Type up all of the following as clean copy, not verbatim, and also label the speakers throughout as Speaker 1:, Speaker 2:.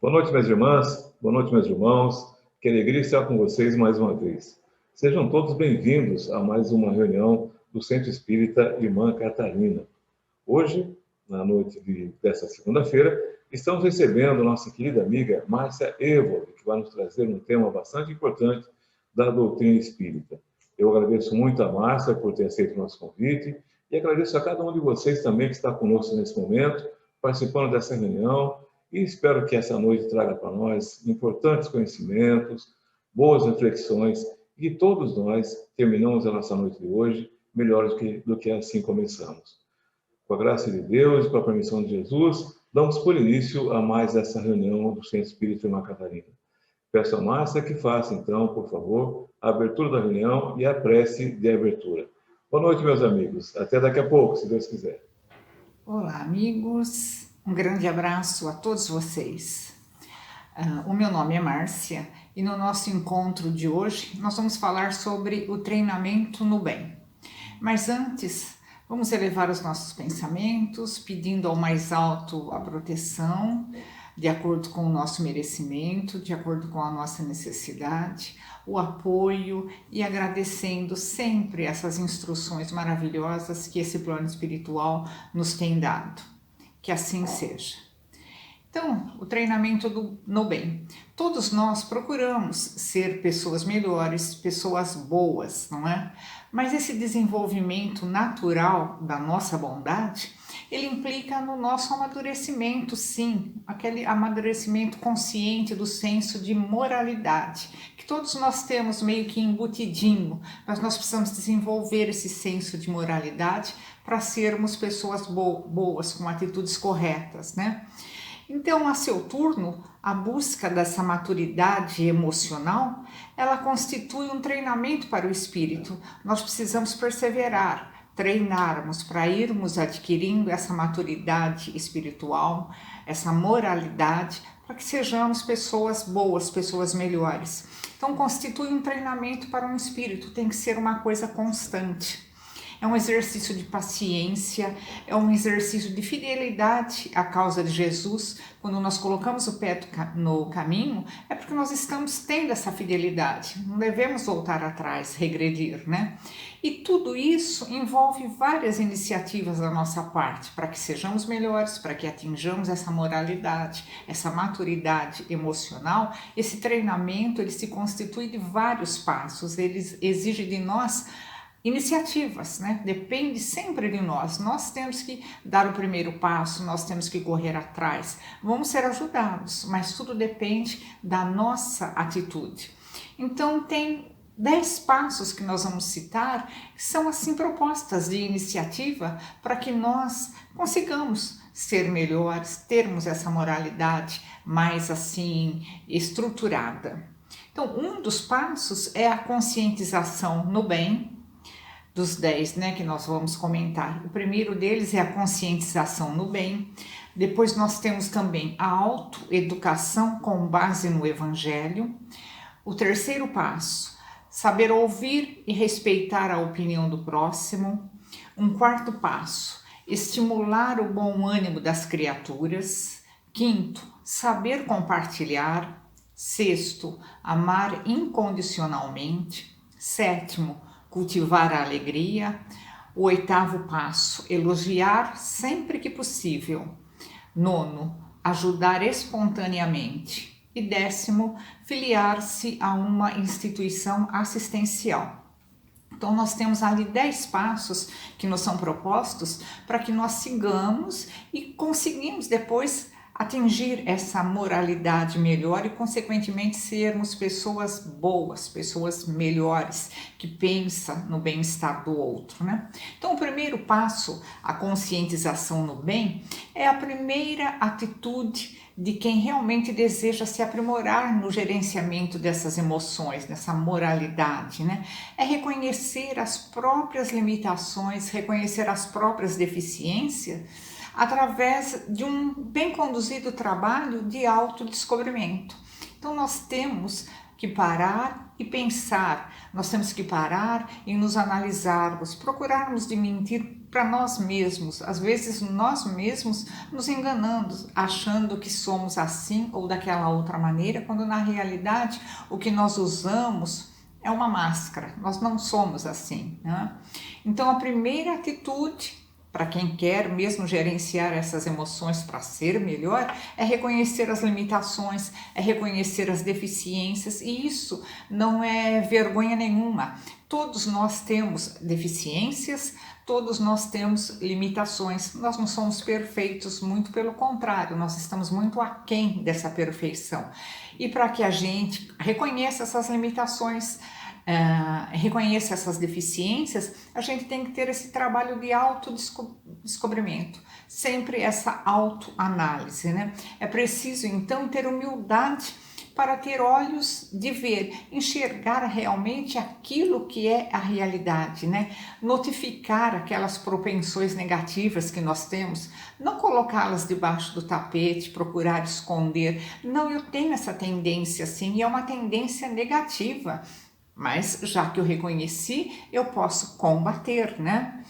Speaker 1: Boa noite, minhas irmãs, boa noite, meus irmãos. Que alegria estar com vocês mais uma vez. Sejam todos bem-vindos a mais uma reunião do Centro Espírita Irmã Catarina. Hoje, na noite desta segunda-feira, estamos recebendo nossa querida amiga Márcia Évole, que vai nos trazer um tema bastante importante da doutrina espírita. Eu agradeço muito a Márcia por ter aceito o nosso convite e agradeço a cada um de vocês também que está conosco nesse momento, participando dessa reunião, e espero que essa noite traga para nós importantes conhecimentos, boas reflexões, e que todos nós terminamos a nossa noite de hoje melhor do que assim começamos. Com a graça de Deus e com a permissão de Jesus, damos por início a mais essa reunião do Centro Espírita Irmã Catarina. Peço a Márcia que faça, então, por favor, a abertura da reunião e a prece de abertura. Boa noite, meus amigos. Até daqui a pouco, se Deus quiser.
Speaker 2: Olá, amigos. Um grande abraço a todos vocês. O meu nome é Márcia e no nosso encontro de hoje nós vamos falar sobre o treinamento no bem. Mas antes, vamos elevar os nossos pensamentos, pedindo ao mais alto a proteção, de acordo com o nosso merecimento, de acordo com a nossa necessidade, o apoio e agradecendo sempre essas instruções maravilhosas que esse plano espiritual nos tem dado. Que assim seja. Então, o treinamento no bem. Todos nós procuramos ser pessoas melhores, pessoas boas, não é? Mas esse desenvolvimento natural da nossa bondade, ele implica no nosso amadurecimento, sim, aquele amadurecimento consciente do senso de moralidade, que todos nós temos meio que embutidinho, mas nós precisamos desenvolver esse senso de moralidade para sermos pessoas boas, com atitudes corretas, né? Então, a seu turno, a busca dessa maturidade emocional, ela constitui um treinamento para o espírito. Nós precisamos perseverar, treinarmos para irmos adquirindo essa maturidade espiritual, essa moralidade, para que sejamos pessoas boas, pessoas melhores. Então, constitui um treinamento para um espírito, tem que ser uma coisa constante. É um exercício de paciência, é um exercício de fidelidade à causa de Jesus. Quando nós colocamos o pé no caminho, é porque nós estamos tendo essa fidelidade. Não devemos voltar atrás, regredir, né? E tudo isso envolve várias iniciativas da nossa parte, para que sejamos melhores, para que atinjamos essa moralidade, essa maturidade emocional. Esse treinamento, ele se constitui de vários passos, ele exige de nós iniciativas, né? Depende sempre de nós. Nós temos que dar o primeiro passo, nós temos que correr atrás. Vamos ser ajudados, mas tudo depende da nossa atitude. Então, tem 10 passos que nós vamos citar, que são assim propostas de iniciativa para que nós consigamos ser melhores, termos essa moralidade mais assim estruturada. Então, um dos passos é a conscientização no bem, dos 10, né, que nós vamos comentar. O primeiro deles é a conscientização no bem. Depois nós temos também a autoeducação com base no Evangelho. O terceiro passo, saber ouvir e respeitar a opinião do próximo. Um quarto passo, estimular o bom ânimo das criaturas. Quinto, saber compartilhar. Sexto, amar incondicionalmente. Sétimo, cultivar a alegria. O oitavo passo, elogiar sempre que possível. Nono, ajudar espontaneamente. E décimo, filiar-se a uma instituição assistencial. Então, nós temos ali 10 passos que nos são propostos para que nós sigamos e conseguimos depois atingir essa moralidade melhor e, consequentemente, sermos pessoas boas, pessoas melhores, que pensam no bem-estar do outro, né? Então, o primeiro passo, a conscientização no bem, é a primeira atitude de quem realmente deseja se aprimorar no gerenciamento dessas emoções, dessa moralidade, né? É reconhecer as próprias limitações, reconhecer as próprias deficiências, através de um bem conduzido trabalho de autodescobrimento. Então, nós temos que parar e pensar, nós temos que parar e nos analisarmos, procurarmos diminuir para nós mesmos, às vezes nós mesmos nos enganando, achando que somos assim ou daquela outra maneira, quando na realidade o que nós usamos é uma máscara, nós não somos assim, né? Então a primeira atitude para quem quer mesmo gerenciar essas emoções para ser melhor, é reconhecer as limitações, é reconhecer as deficiências, e isso não é vergonha nenhuma. Todos nós temos deficiências, todos nós temos limitações, nós não somos perfeitos, muito pelo contrário, nós estamos muito aquém dessa perfeição. E para que a gente reconheça essas limitações, reconheça essas deficiências, a gente tem que ter esse trabalho de autodescobrimento, sempre essa autoanálise, né? É preciso então ter humildade para ter olhos de ver, enxergar realmente aquilo que é a realidade, né? Notificar aquelas propensões negativas que nós temos, não colocá-las debaixo do tapete, procurar esconder. Não, eu tenho essa tendência sim, e é uma tendência negativa. Mas já que eu reconheci, eu posso combater, né?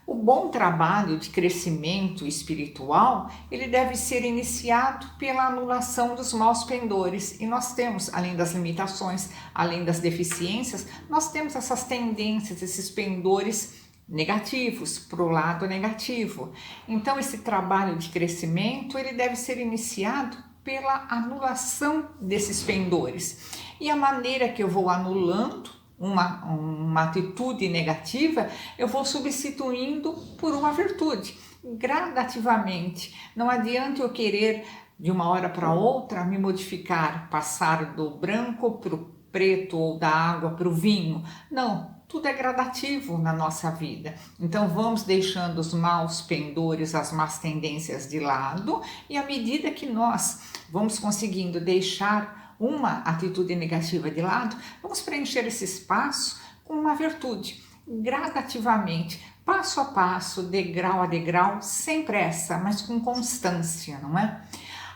Speaker 2: O bom trabalho de crescimento espiritual, ele deve ser iniciado pela anulação dos maus pendores. E nós temos, além das limitações, além das deficiências, nós temos essas tendências, esses pendores negativos, para o lado negativo. Então esse trabalho de crescimento, ele deve ser iniciado pela anulação desses pendores. E a maneira que eu vou anulando uma atitude negativa, eu vou substituindo por uma virtude, gradativamente. Não adianta eu querer, de uma hora para outra, me modificar, passar do branco para o preto ou da água para o vinho. Não. Tudo é gradativo na nossa vida. Então vamos deixando os maus pendores, as más tendências de lado, e à medida que nós vamos conseguindo deixar uma atitude negativa de lado, vamos preencher esse espaço com uma virtude, gradativamente, passo a passo, degrau a degrau, sem pressa, mas com constância, não é?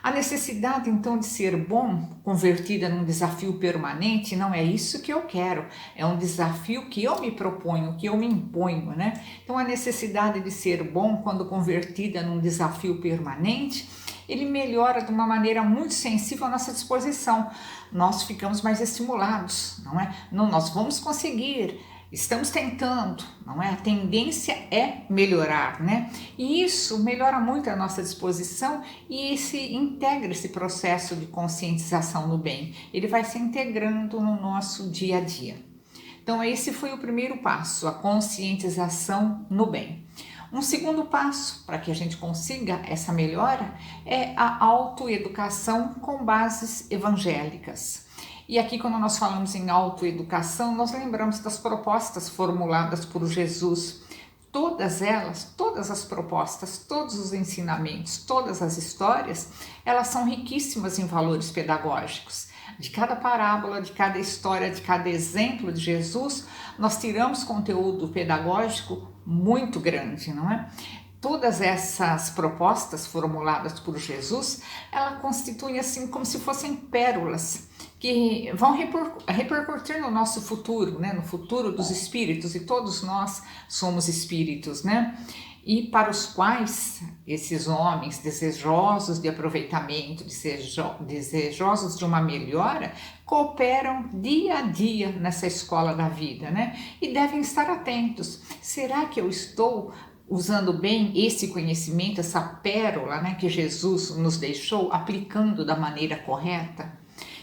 Speaker 2: A necessidade, então, de ser bom, convertida num desafio permanente, não é isso que eu quero. É um desafio que eu me proponho, que eu me imponho, né? Então, a necessidade de ser bom, quando convertida num desafio permanente, ele melhora de uma maneira muito sensível a nossa disposição. Nós ficamos mais estimulados, não é? Não, nós vamos conseguir. Estamos tentando, não é? A tendência é melhorar, né? E isso melhora muito a nossa disposição e integra esse processo de conscientização no bem. Ele vai se integrando no nosso dia a dia. Então, esse foi o primeiro passo, a conscientização no bem. Um segundo passo para que a gente consiga essa melhora é a autoeducação com bases evangélicas. E aqui, quando nós falamos em autoeducação, nós lembramos das propostas formuladas por Jesus. Todas elas, todas as propostas, todos os ensinamentos, todas as histórias, elas são riquíssimas em valores pedagógicos. De cada parábola, de cada história, de cada exemplo de Jesus, nós tiramos conteúdo pedagógico muito grande, não é? Todas essas propostas formuladas por Jesus, elas constituem assim como se fossem pérolas que vão repercutir no nosso futuro, né? No futuro dos espíritos, e todos nós somos espíritos, né? E para os quais esses homens desejosos de aproveitamento, desejosos de uma melhora, cooperam dia a dia nessa escola da vida, né? E devem estar atentos. Será que eu estou usando bem esse conhecimento, essa pérola, né, que Jesus nos deixou, aplicando da maneira correta?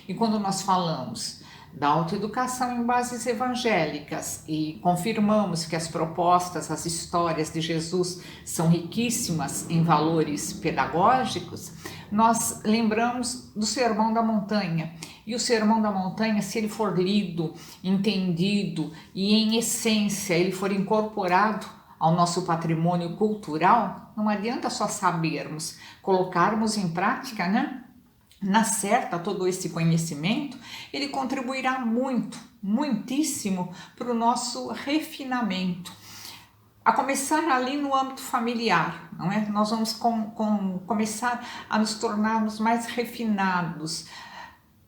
Speaker 2: E quando nós falamos da autoeducação em bases evangélicas e confirmamos que as propostas, as histórias de Jesus são riquíssimas em valores pedagógicos, nós lembramos do Sermão da Montanha. E o Sermão da Montanha, se ele for lido, entendido e em essência ele for incorporado ao nosso patrimônio cultural, não adianta só sabermos, colocarmos em prática, né? Na certa, todo esse conhecimento, ele contribuirá muito, muitíssimo para o nosso refinamento. A começar ali no âmbito familiar, não é? Nós vamos começar a nos tornarmos mais refinados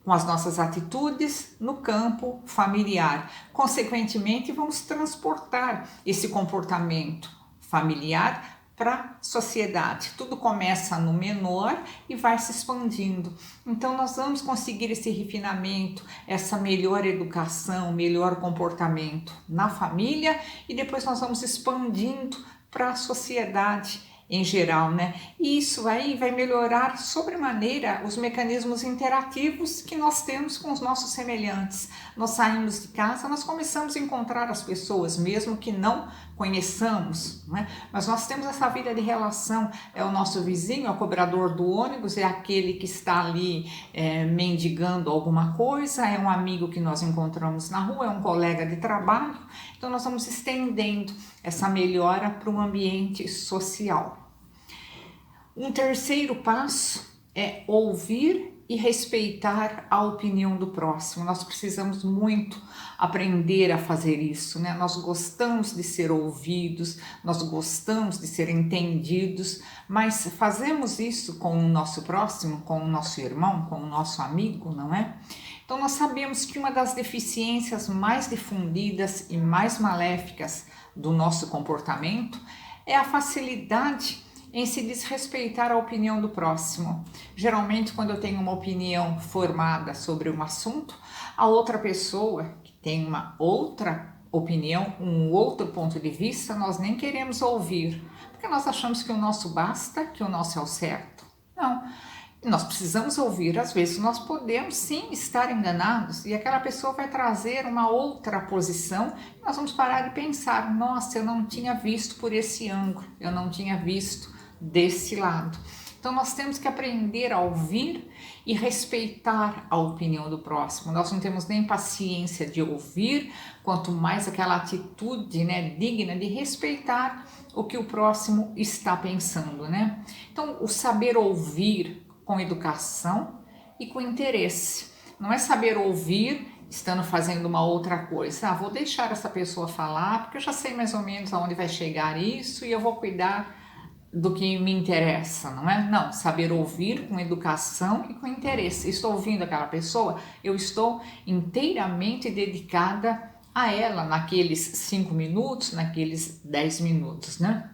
Speaker 2: com as nossas atitudes no campo familiar. Consequentemente, vamos transportar esse comportamento familiar para a sociedade. Tudo começa no menor e vai se expandindo. Então nós vamos conseguir esse refinamento, essa melhor educação, melhor comportamento na família e depois nós vamos expandindo para a sociedade em geral, né? E isso aí vai melhorar sobremaneira os mecanismos interativos que nós temos com os nossos semelhantes. Nós saímos de casa, nós começamos a encontrar as pessoas, mesmo que não conheçamos, né? Mas nós temos essa vida de relação, é o nosso vizinho, é o cobrador do ônibus, é aquele que está ali mendigando alguma coisa, é um amigo que nós encontramos na rua, é um colega de trabalho. Então nós vamos estendendo essa melhora para o ambiente social. Um terceiro passo é ouvir e respeitar a opinião do próximo. Nós precisamos muito aprender a fazer isso, né? Nós gostamos de ser ouvidos, nós gostamos de ser entendidos, mas fazemos isso com o nosso próximo, com o nosso irmão, com o nosso amigo, não é? Então nós sabemos que uma das deficiências mais difundidas e mais maléficas do nosso comportamento é a facilidade em se desrespeitar a opinião do próximo. Geralmente, quando eu tenho uma opinião formada sobre um assunto, a outra pessoa que tem uma outra opinião, um outro ponto de vista, nós nem queremos ouvir, porque nós achamos que o nosso basta, que o nosso é o certo. Não, nós precisamos ouvir. Às vezes nós podemos sim estar enganados e aquela pessoa vai trazer uma outra posição e nós vamos parar de pensar, nossa, eu não tinha visto por esse ângulo, eu não tinha visto desse lado. Então nós temos que aprender a ouvir e respeitar a opinião do próximo. Nós não temos nem paciência de ouvir, quanto mais aquela atitude, né, digna de respeitar o que o próximo está pensando, né? Então o saber ouvir com educação e com interesse. Não é saber ouvir estando fazendo uma outra coisa. Vou deixar essa pessoa falar porque eu já sei mais ou menos aonde vai chegar isso e eu vou cuidar do que me interessa, não é? Não, saber ouvir com educação e com interesse. Estou ouvindo aquela pessoa, eu estou inteiramente dedicada a ela naqueles 5 minutos, naqueles 10 minutos, né?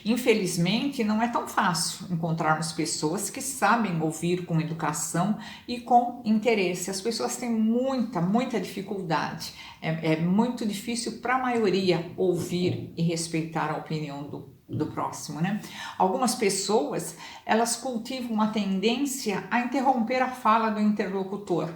Speaker 2: Infelizmente, não é tão fácil encontrarmos pessoas que sabem ouvir com educação e com interesse. As pessoas têm muita dificuldade. É muito difícil para a maioria ouvir e respeitar a opinião do próximo, né? Algumas pessoas, elas cultivam uma tendência a interromper a fala do interlocutor.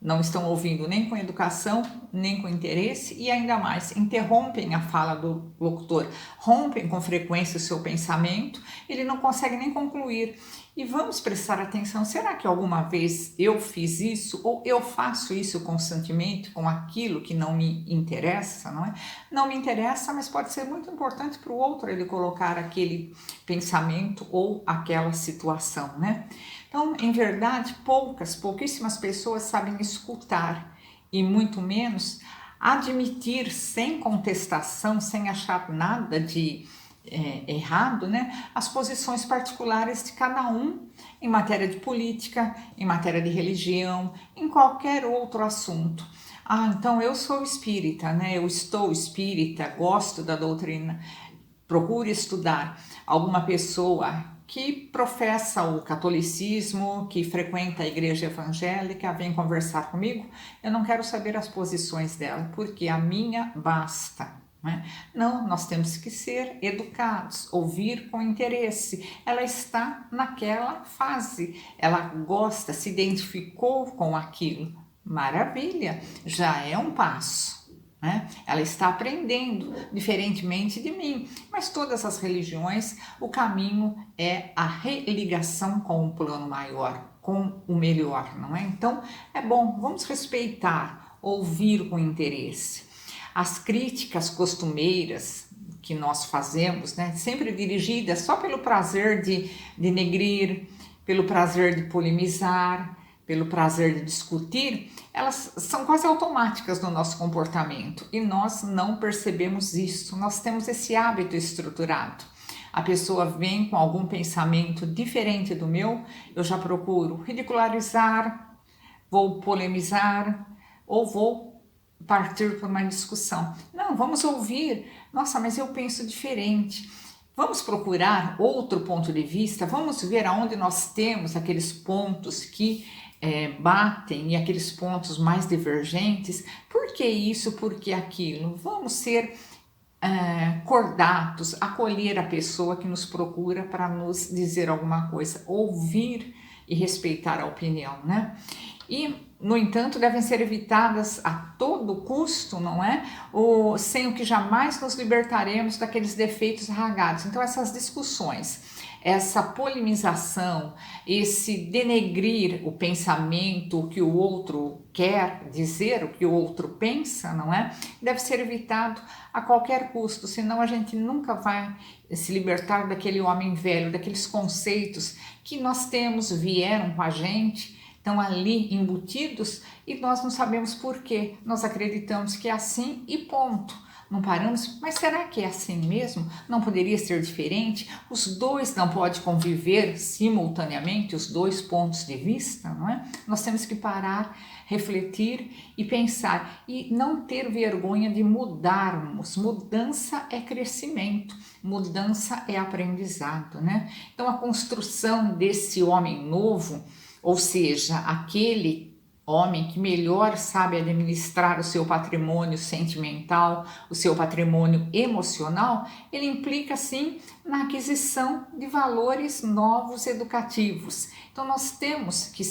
Speaker 2: Não estão ouvindo nem com educação, nem com interesse e ainda mais interrompem a fala do locutor, rompem com frequência o seu pensamento, ele não consegue nem concluir. E vamos prestar atenção, será que alguma vez eu fiz isso ou eu faço isso constantemente com aquilo que não me interessa, não é? Não me interessa, mas pode ser muito importante para o outro ele colocar aquele pensamento ou aquela situação, né? Então, em verdade, pouquíssimas pessoas sabem escutar e muito menos admitir sem contestação, sem achar nada de errado, né, as posições particulares de cada um em matéria de política, em matéria de religião, em qualquer outro assunto. Então eu sou espírita, né, eu estou espírita, gosto da doutrina, procure estudar. Alguma pessoa que professa o catolicismo, que frequenta a igreja evangélica, vem conversar comigo, eu não quero saber as posições dela, porque a minha basta. Não, nós temos que ser educados, ouvir com interesse. Ela está naquela fase, ela gosta, se identificou com aquilo. Maravilha, já é um passo. Ela está aprendendo, diferentemente de mim. Mas todas as religiões, o caminho é a religação com o plano maior, com o melhor, não é? Então, é bom, vamos respeitar, ouvir com interesse. As críticas costumeiras que nós fazemos, né, sempre dirigidas só pelo prazer de denegrir, pelo prazer de polemizar, pelo prazer de discutir, elas são quase automáticas no nosso comportamento e nós não percebemos isso, nós temos esse hábito estruturado. A pessoa vem com algum pensamento diferente do meu, eu já procuro ridicularizar, vou polemizar ou vou partir para uma discussão. Não, vamos ouvir. Nossa, mas eu penso diferente. Vamos procurar outro ponto de vista, vamos ver aonde nós temos aqueles pontos que batem e aqueles pontos mais divergentes. Por que isso, por que aquilo? Vamos ser cordatos, acolher a pessoa que nos procura para nos dizer alguma coisa, ouvir e respeitar a opinião, né? E, no entanto, devem ser evitadas a todo custo, não é? Sem o que jamais nos libertaremos daqueles defeitos arraigados. Então, essas discussões, essa polemização, esse denegrir o pensamento, o que o outro quer dizer, o que o outro pensa, não é? Deve ser evitado a qualquer custo, senão a gente nunca vai se libertar daquele homem velho, daqueles conceitos que nós temos, vieram com a gente, estão ali embutidos e nós não sabemos por quê. Nós acreditamos que é assim e ponto. Não paramos, mas será que é assim mesmo? Não poderia ser diferente? Os dois não podem conviver simultaneamente, os dois pontos de vista, não é? Nós temos que parar, refletir e pensar e não ter vergonha de mudarmos. Mudança é crescimento, mudança é aprendizado, né? Então a construção desse homem novo, ou seja, aquele homem que melhor sabe administrar o seu patrimônio sentimental, o seu patrimônio emocional, ele implica sim na aquisição de valores novos educativos. Então nós temos que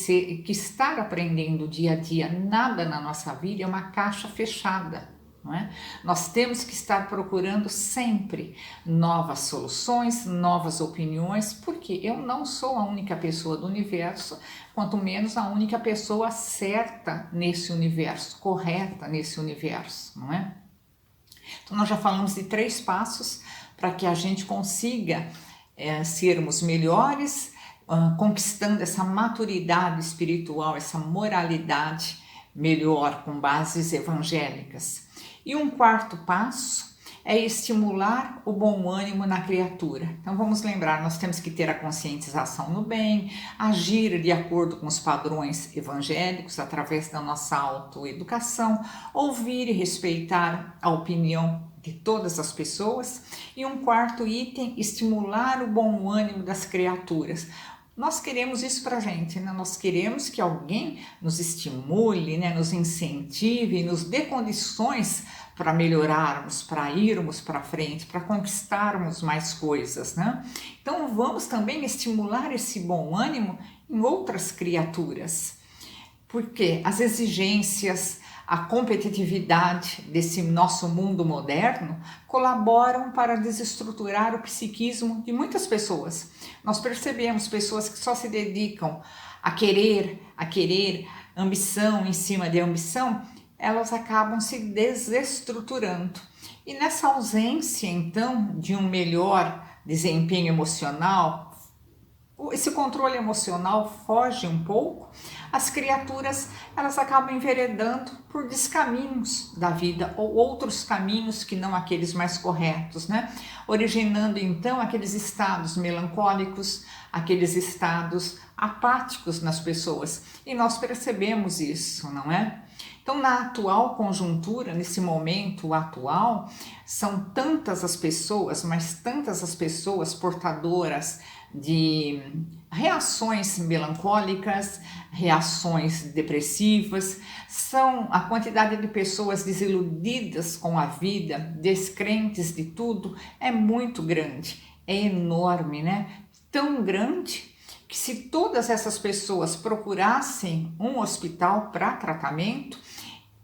Speaker 2: estar aprendendo dia a dia. Nada na nossa vida é uma caixa fechada. Não é? Nós temos que estar procurando sempre novas soluções, novas opiniões, porque eu não sou a única pessoa do universo, quanto menos a única pessoa certa nesse universo, correta nesse universo, não é? Então nós já falamos de 3 passos para que a gente consiga sermos melhores, conquistando essa maturidade espiritual, essa moralidade melhor com bases evangélicas. E um 4º passo é estimular o bom ânimo na criatura. Então vamos lembrar, nós temos que ter a conscientização no bem, agir de acordo com os padrões evangélicos através da nossa autoeducação, ouvir e respeitar a opinião de todas as pessoas. E um 4º item, estimular o bom ânimo das criaturas. Nós queremos isso para a gente, né? Nós queremos que alguém nos estimule, né? Nos incentive, nos dê condições para melhorarmos, para irmos para frente, para conquistarmos mais coisas, né? Então vamos também estimular esse bom ânimo em outras criaturas, porque as exigências, a competitividade desse nosso mundo moderno colaboram para desestruturar o psiquismo de muitas pessoas. Nós percebemos pessoas que só se dedicam a querer, ambição em cima de ambição, elas acabam se desestruturando. E nessa ausência, então, de um melhor desempenho emocional, esse controle emocional foge um pouco, as criaturas elas acabam enveredando por descaminhos da vida ou outros caminhos que não aqueles mais corretos, né? Originando então aqueles estados melancólicos, aqueles estados apáticos nas pessoas. E nós percebemos isso, não é? Então, na atual conjuntura, nesse momento atual, são tantas as pessoas, mas tantas as pessoas portadoras de reações melancólicas, reações depressivas, são a quantidade de pessoas desiludidas com a vida, descrentes de tudo, é muito grande, é enorme, né? Tão grande que se todas essas pessoas procurassem um hospital para tratamento,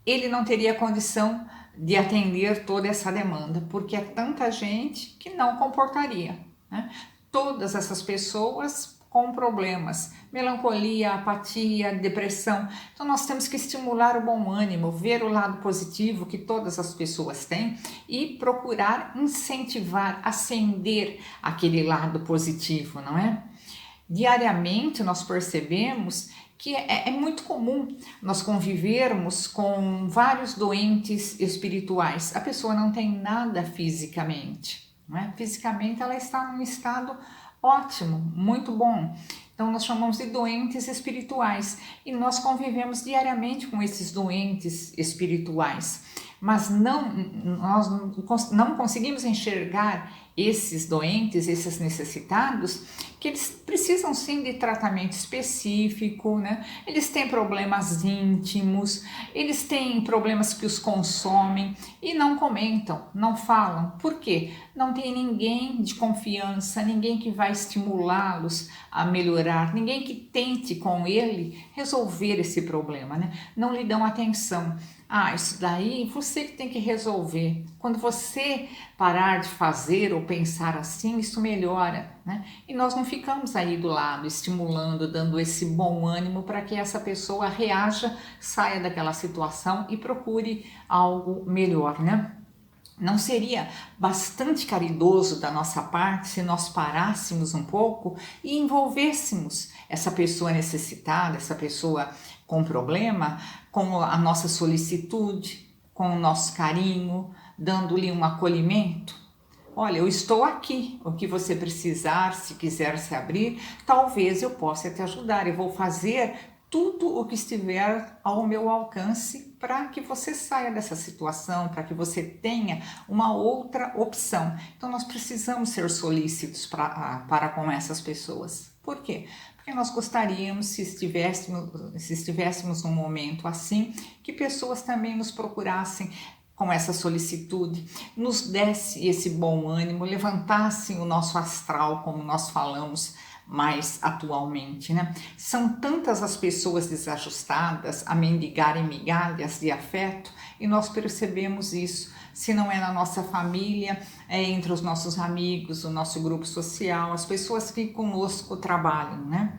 Speaker 2: ele não teria condição de atender toda essa demanda, porque é tanta gente que não comportaria, né? Todas essas pessoas com problemas, melancolia, apatia, depressão. Então nós temos que estimular o bom ânimo, ver o lado positivo que todas as pessoas têm e procurar incentivar, acender aquele lado positivo, não é? Diariamente nós percebemos que é muito comum nós convivermos com vários doentes espirituais. A pessoa não tem nada fisicamente, não é? Fisicamente ela está num estado ótimo, muito bom. Então nós chamamos de doentes espirituais e nós convivemos diariamente com esses doentes espirituais, mas nós não conseguimos enxergar esses doentes, esses necessitados, que eles precisam sim de tratamento específico, né? Eles têm problemas íntimos, eles têm problemas que os consomem e não comentam, não falam. Por quê? Não tem ninguém de confiança, ninguém que vai estimulá-los a melhorar, ninguém que tente com ele resolver esse problema, né? Não lhe dão atenção. Ah, isso daí você que tem que resolver. Quando você parar de fazer ou pensar assim, isso melhora, né? E nós não ficamos aí do lado, estimulando, dando esse bom ânimo para que essa pessoa reaja, saia daquela situação e procure algo melhor, né? Não seria bastante caridoso da nossa parte se nós parássemos um pouco e envolvêssemos essa pessoa necessitada, essa pessoa com problema, com a nossa solicitude, com o nosso carinho, dando-lhe um acolhimento? Olha, eu estou aqui, o que você precisar, se quiser se abrir, talvez eu possa te ajudar. Eu vou fazer tudo o que estiver ao meu alcance para que você saia dessa situação, para que você tenha uma outra opção. Então nós precisamos ser solícitos para com essas pessoas. Por quê? Porque nós gostaríamos, se estivéssemos num momento assim, que pessoas também nos procurassem com essa solicitude, nos desse esse bom ânimo, levantassem o nosso astral, como nós falamos mais atualmente, né? São tantas as pessoas desajustadas a mendigarem migalhas de afeto e nós percebemos isso. Se não é na nossa família, é entre os nossos amigos, o nosso grupo social, as pessoas que conosco trabalham, né?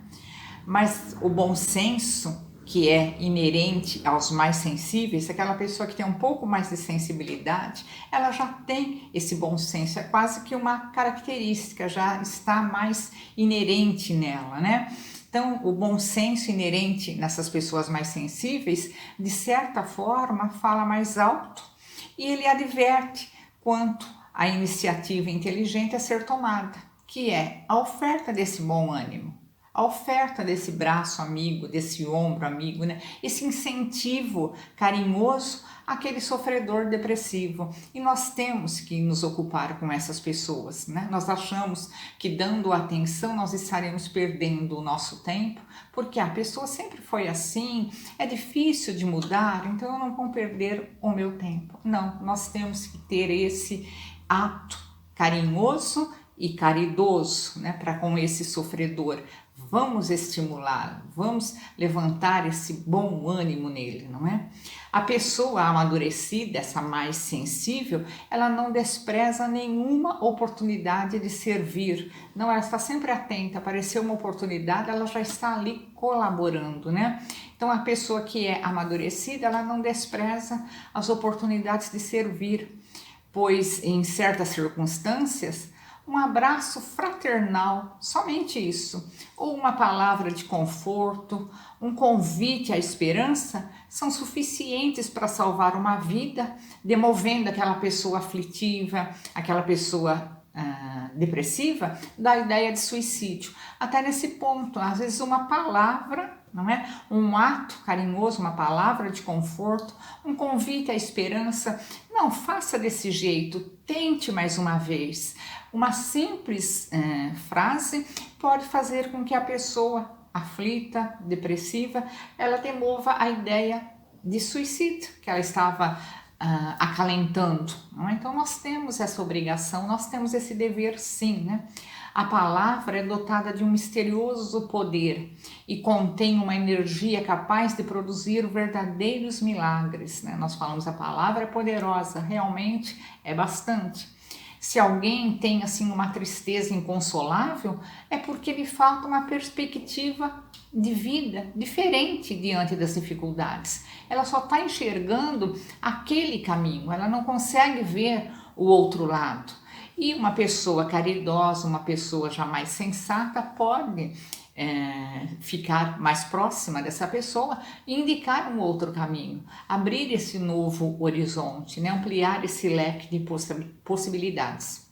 Speaker 2: Mas o bom senso, que é inerente aos mais sensíveis, aquela pessoa que tem um pouco mais de sensibilidade, ela já tem esse bom senso, é quase que uma característica, já está mais inerente nela, né? Então, o bom senso inerente nessas pessoas mais sensíveis, de certa forma, fala mais alto e ele adverte quanto à iniciativa inteligente a ser tomada, que é a oferta desse bom ânimo. A oferta desse braço amigo, desse ombro amigo, né? Esse incentivo carinhoso àquele sofredor depressivo. E nós temos que nos ocupar com essas pessoas, né? Nós achamos que dando atenção nós estaremos perdendo o nosso tempo, porque a pessoa sempre foi assim, é difícil de mudar, então eu não vou perder o meu tempo. Não, nós temos que ter esse ato carinhoso e caridoso, né, para com esse sofredor. Vamos estimular, vamos levantar esse bom ânimo nele, não é? A pessoa amadurecida, essa mais sensível, ela não despreza nenhuma oportunidade de servir. Não, ela está sempre atenta, apareceu uma oportunidade, ela já está ali colaborando, né? Então a pessoa que é amadurecida, ela não despreza as oportunidades de servir, pois em certas circunstâncias, um abraço fraternal, somente isso, ou uma palavra de conforto, um convite à esperança, são suficientes para salvar uma vida, demovendo aquela pessoa aflitiva, aquela pessoa depressiva, da ideia de suicídio. Até nesse ponto, às vezes uma palavra, não é? Um ato carinhoso, uma palavra de conforto, um convite à esperança. Não, faça desse jeito, tente mais uma vez. Uma simples frase pode fazer com que a pessoa aflita, depressiva, ela demova a ideia de suicídio que ela estava acalentando. Não é? Então nós temos essa obrigação, nós temos esse dever sim, né? A palavra é dotada de um misterioso poder e contém uma energia capaz de produzir verdadeiros milagres, né? Nós falamos a palavra é poderosa, realmente é bastante. Se alguém tem assim uma tristeza inconsolável, é porque lhe falta uma perspectiva de vida diferente diante das dificuldades. Ela só está enxergando aquele caminho, ela não consegue ver o outro lado. E uma pessoa caridosa, uma pessoa já mais sensata pode ficar mais próxima dessa pessoa e indicar um outro caminho, abrir esse novo horizonte, né? Ampliar esse leque de possibilidades.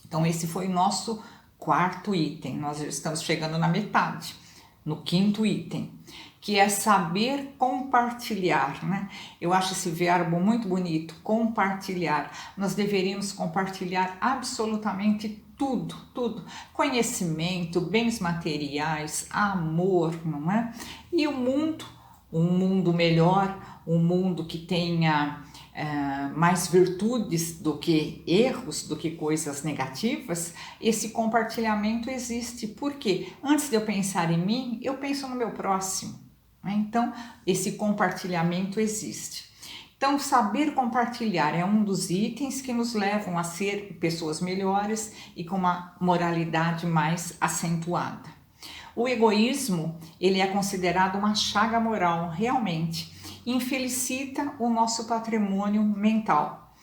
Speaker 2: Então esse foi o nosso quarto item, nós já estamos chegando na metade, no quinto item, que é saber compartilhar, né? Eu acho esse verbo muito bonito, compartilhar. Nós deveríamos compartilhar absolutamente tudo, tudo. Conhecimento, bens materiais, amor, não é? E o mundo, um mundo melhor, um mundo que tenha mais virtudes do que erros, do que coisas negativas, esse compartilhamento existe. Porque antes de eu pensar em mim, eu penso no meu próximo, né? Então, esse compartilhamento existe. Então, saber compartilhar é um dos itens que nos levam a ser pessoas melhores e com uma moralidade mais acentuada. O egoísmo, ele é considerado uma chaga moral, realmente. Infelicita o nosso patrimônio mental.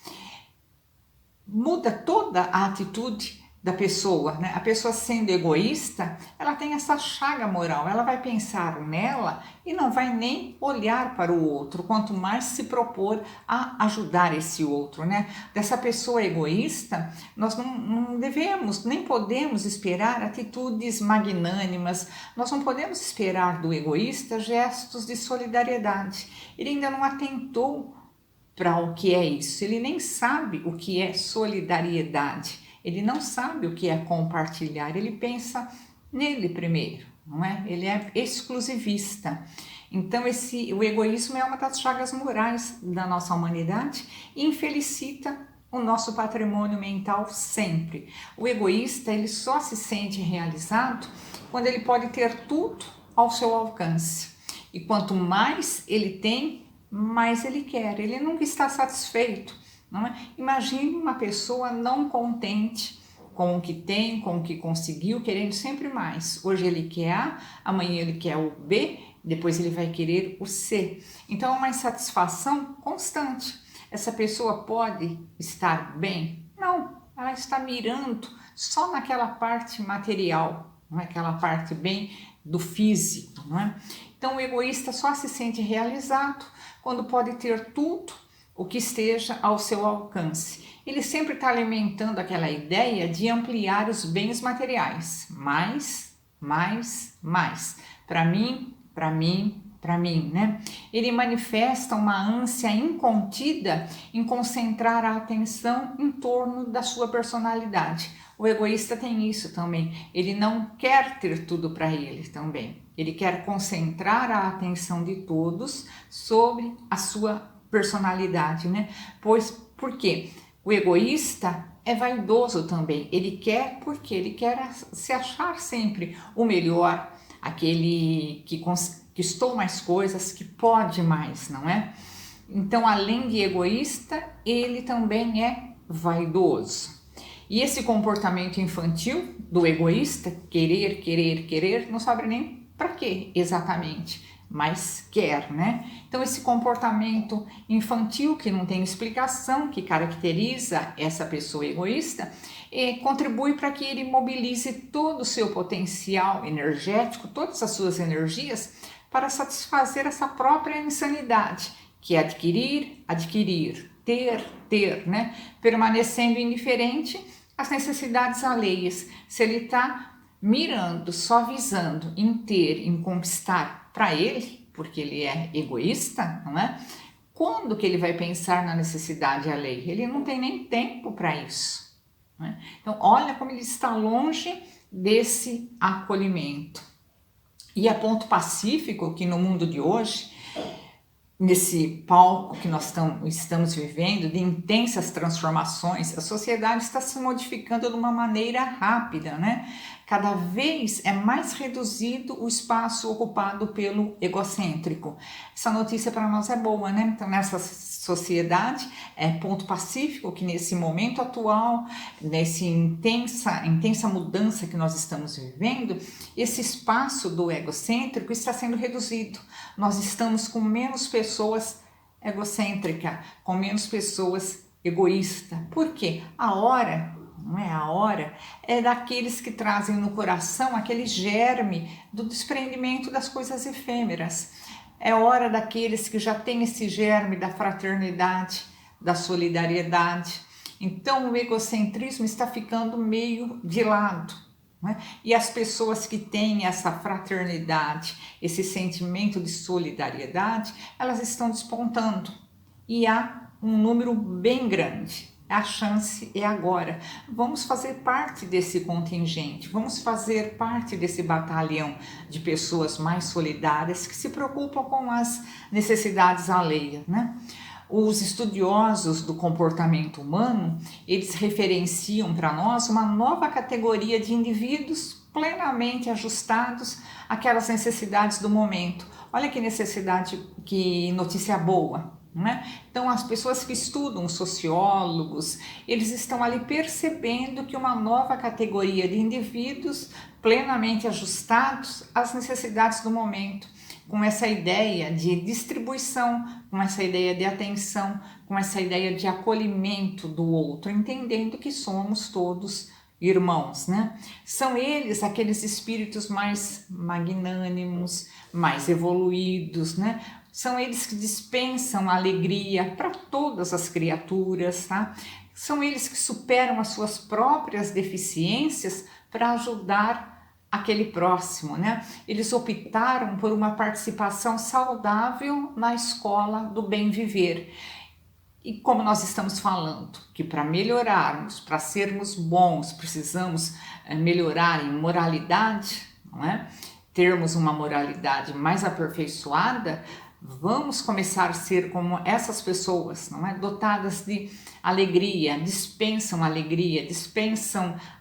Speaker 2: Muda toda a atitude da pessoa, né? A pessoa sendo egoísta, ela tem essa chaga moral, ela vai pensar nela e não vai nem olhar para o outro, quanto mais se propor a ajudar esse outro, né? Dessa pessoa egoísta, nós não devemos, nem podemos esperar atitudes magnânimas, nós não podemos esperar do egoísta gestos de solidariedade. Ele ainda não atentou para o que é isso, ele nem sabe o que é solidariedade. Ele não sabe o que é compartilhar, ele pensa nele primeiro, não é? Ele é exclusivista. Então o egoísmo é uma das chagas morais da nossa humanidade e infelicita o nosso patrimônio mental sempre. O egoísta, ele só se sente realizado quando ele pode ter tudo ao seu alcance. E quanto mais ele tem, mais ele quer. Ele nunca está satisfeito. Não é? Imagine uma pessoa não contente com o que tem, com o que conseguiu, querendo sempre mais. Hoje ele quer A, amanhã ele quer o B, depois ele vai querer o C. Então é uma insatisfação constante. Essa pessoa pode estar bem? Não, ela está mirando só naquela parte material, não é? Aquela parte bem do físico. Não é? Então o egoísta só se sente realizado quando pode ter tudo o que esteja ao seu alcance. Ele sempre está alimentando aquela ideia de ampliar os bens materiais. Mais, mais, mais. Para mim, para mim, para mim, né? Ele manifesta uma ânsia incontida em concentrar a atenção em torno da sua personalidade. O egoísta tem isso também. Ele não quer ter tudo para ele também. Ele quer concentrar a atenção de todos sobre a sua personalidade, né? Pois, por quê? O egoísta é vaidoso também. Ele quer, porque ele quer se achar sempre o melhor, aquele que conquistou mais coisas, que pode mais, não é? Então, além de egoísta, ele também é vaidoso. E esse comportamento infantil do egoísta, querer, querer, querer, não sabe nem para quê exatamente, mas quer, né? Então esse comportamento infantil que não tem explicação, que caracteriza essa pessoa egoísta, contribui para que ele mobilize todo o seu potencial energético, todas as suas energias, para satisfazer essa própria insanidade, que é adquirir, adquirir, ter, né? Permanecendo indiferente às necessidades alheias. Se ele está mirando, só visando em ter, em conquistar para ele, porque ele é egoísta, não é? Quando que ele vai pensar na necessidade alheia? Ele não tem nem tempo para isso, né? Então, olha como ele está longe desse acolhimento. E é ponto pacífico que no mundo de hoje, nesse palco que nós estamos vivendo, de intensas transformações, a sociedade está se modificando de uma maneira rápida, né? Cada vez é mais reduzido o espaço ocupado pelo egocêntrico. Essa notícia para nós é boa, né? Então, nessa sociedade, é ponto pacífico que nesse momento atual, nessa intensa mudança que nós estamos vivendo, esse espaço do egocêntrico está sendo reduzido. Nós estamos com menos pessoas egocêntricas, com menos pessoas egoístas. Por quê? A hora é daqueles que trazem no coração aquele germe do desprendimento das coisas efêmeras. É hora daqueles que já têm esse germe da fraternidade, da solidariedade. Então o egocentrismo está ficando meio de lado. né? E as pessoas que têm essa fraternidade, esse sentimento de solidariedade, elas estão despontando. E há um número bem grande. A chance é agora. Vamos fazer parte desse contingente, vamos fazer parte desse batalhão de pessoas mais solidárias que se preocupam com as necessidades alheias, né? Os estudiosos do comportamento humano, eles referenciam para nós uma nova categoria de indivíduos plenamente ajustados àquelas necessidades do momento. Olha que necessidade, que notícia boa, né? Então as pessoas que estudam, os sociólogos, eles estão ali percebendo que uma nova categoria de indivíduos plenamente ajustados às necessidades do momento, com essa ideia de distribuição, com essa ideia de atenção, com essa ideia de acolhimento do outro, entendendo que somos todos irmãos, né? São eles aqueles espíritos mais magnânimos, mais evoluídos, né? São eles que dispensam a alegria para todas as criaturas, tá? São eles que superam as suas próprias deficiências para ajudar aquele próximo, né? Eles optaram por uma participação saudável na escola do bem viver. E como nós estamos falando que para melhorarmos, para sermos bons, precisamos melhorar em moralidade, não é? Termos uma moralidade mais aperfeiçoada, vamos começar a ser como essas pessoas, não é? Dotadas de alegria, dispensam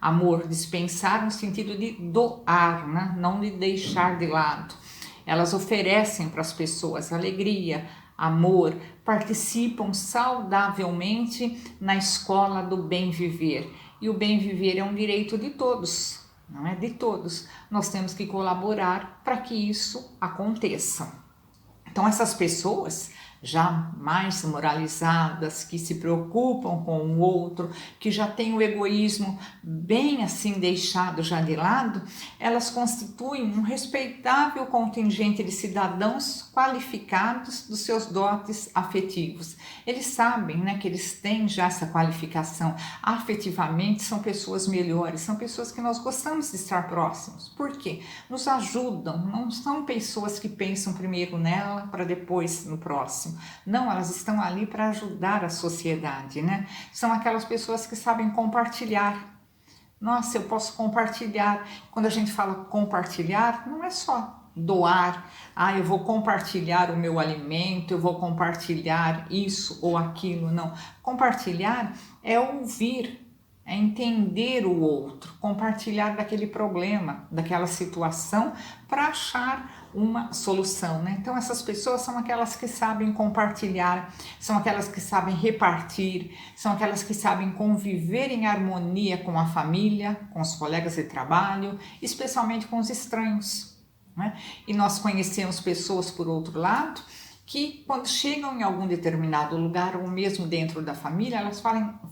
Speaker 2: amor, dispensar no sentido de doar, né? Não de deixar de lado. Elas oferecem para as pessoas alegria, amor, participam saudavelmente na escola do bem viver. E o bem viver é um direito de todos, não é? De todos. Nós temos que colaborar para que isso aconteça. Então essas pessoas já mais moralizadas, que se preocupam com o outro, que já têm o egoísmo bem assim deixado já de lado, elas constituem um respeitável contingente de cidadãos qualificados dos seus dotes afetivos. Eles sabem, né, que eles têm já essa qualificação. Afetivamente são pessoas melhores, são pessoas que nós gostamos de estar próximos. Por quê? Nos ajudam, não são pessoas que pensam primeiro nela para depois no próximo. Não, elas estão ali para ajudar a sociedade, né? São aquelas pessoas que sabem compartilhar. Nossa, eu posso compartilhar. Quando a gente fala compartilhar, não é só doar. Eu vou compartilhar o meu alimento, eu vou compartilhar isso ou aquilo. Não. Compartilhar é ouvir, é entender o outro, compartilhar daquele problema, daquela situação para achar uma solução, né? Então essas pessoas são aquelas que sabem compartilhar, são aquelas que sabem repartir, são aquelas que sabem conviver em harmonia com a família, com os colegas de trabalho, especialmente com os estranhos, né? E nós conhecemos pessoas, por outro lado, que quando chegam em algum determinado lugar ou mesmo dentro da família, elas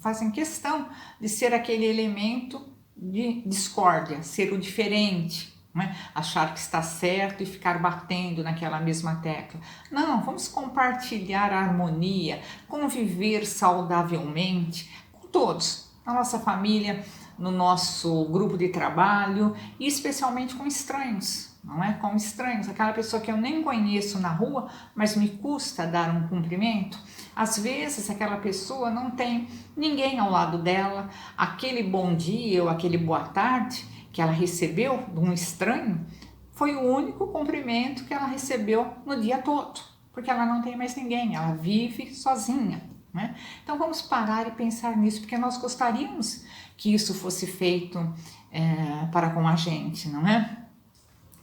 Speaker 2: fazem questão de ser aquele elemento de discórdia, ser o diferente, né? Achar que está certo e ficar batendo naquela mesma tecla. Não, vamos compartilhar a harmonia, conviver saudavelmente com todos, na nossa família, no nosso grupo de trabalho e especialmente com estranhos. Não é? Com estranhos, aquela pessoa que eu nem conheço na rua, mas me custa dar um cumprimento. Às vezes aquela pessoa não tem ninguém ao lado dela, aquele bom dia ou aquele boa tarde que ela recebeu de um estranho foi o único cumprimento que ela recebeu no dia todo, porque ela não tem mais ninguém, ela vive sozinha, né? Então vamos parar e pensar nisso, porque nós gostaríamos que isso fosse feito para com a gente, não é?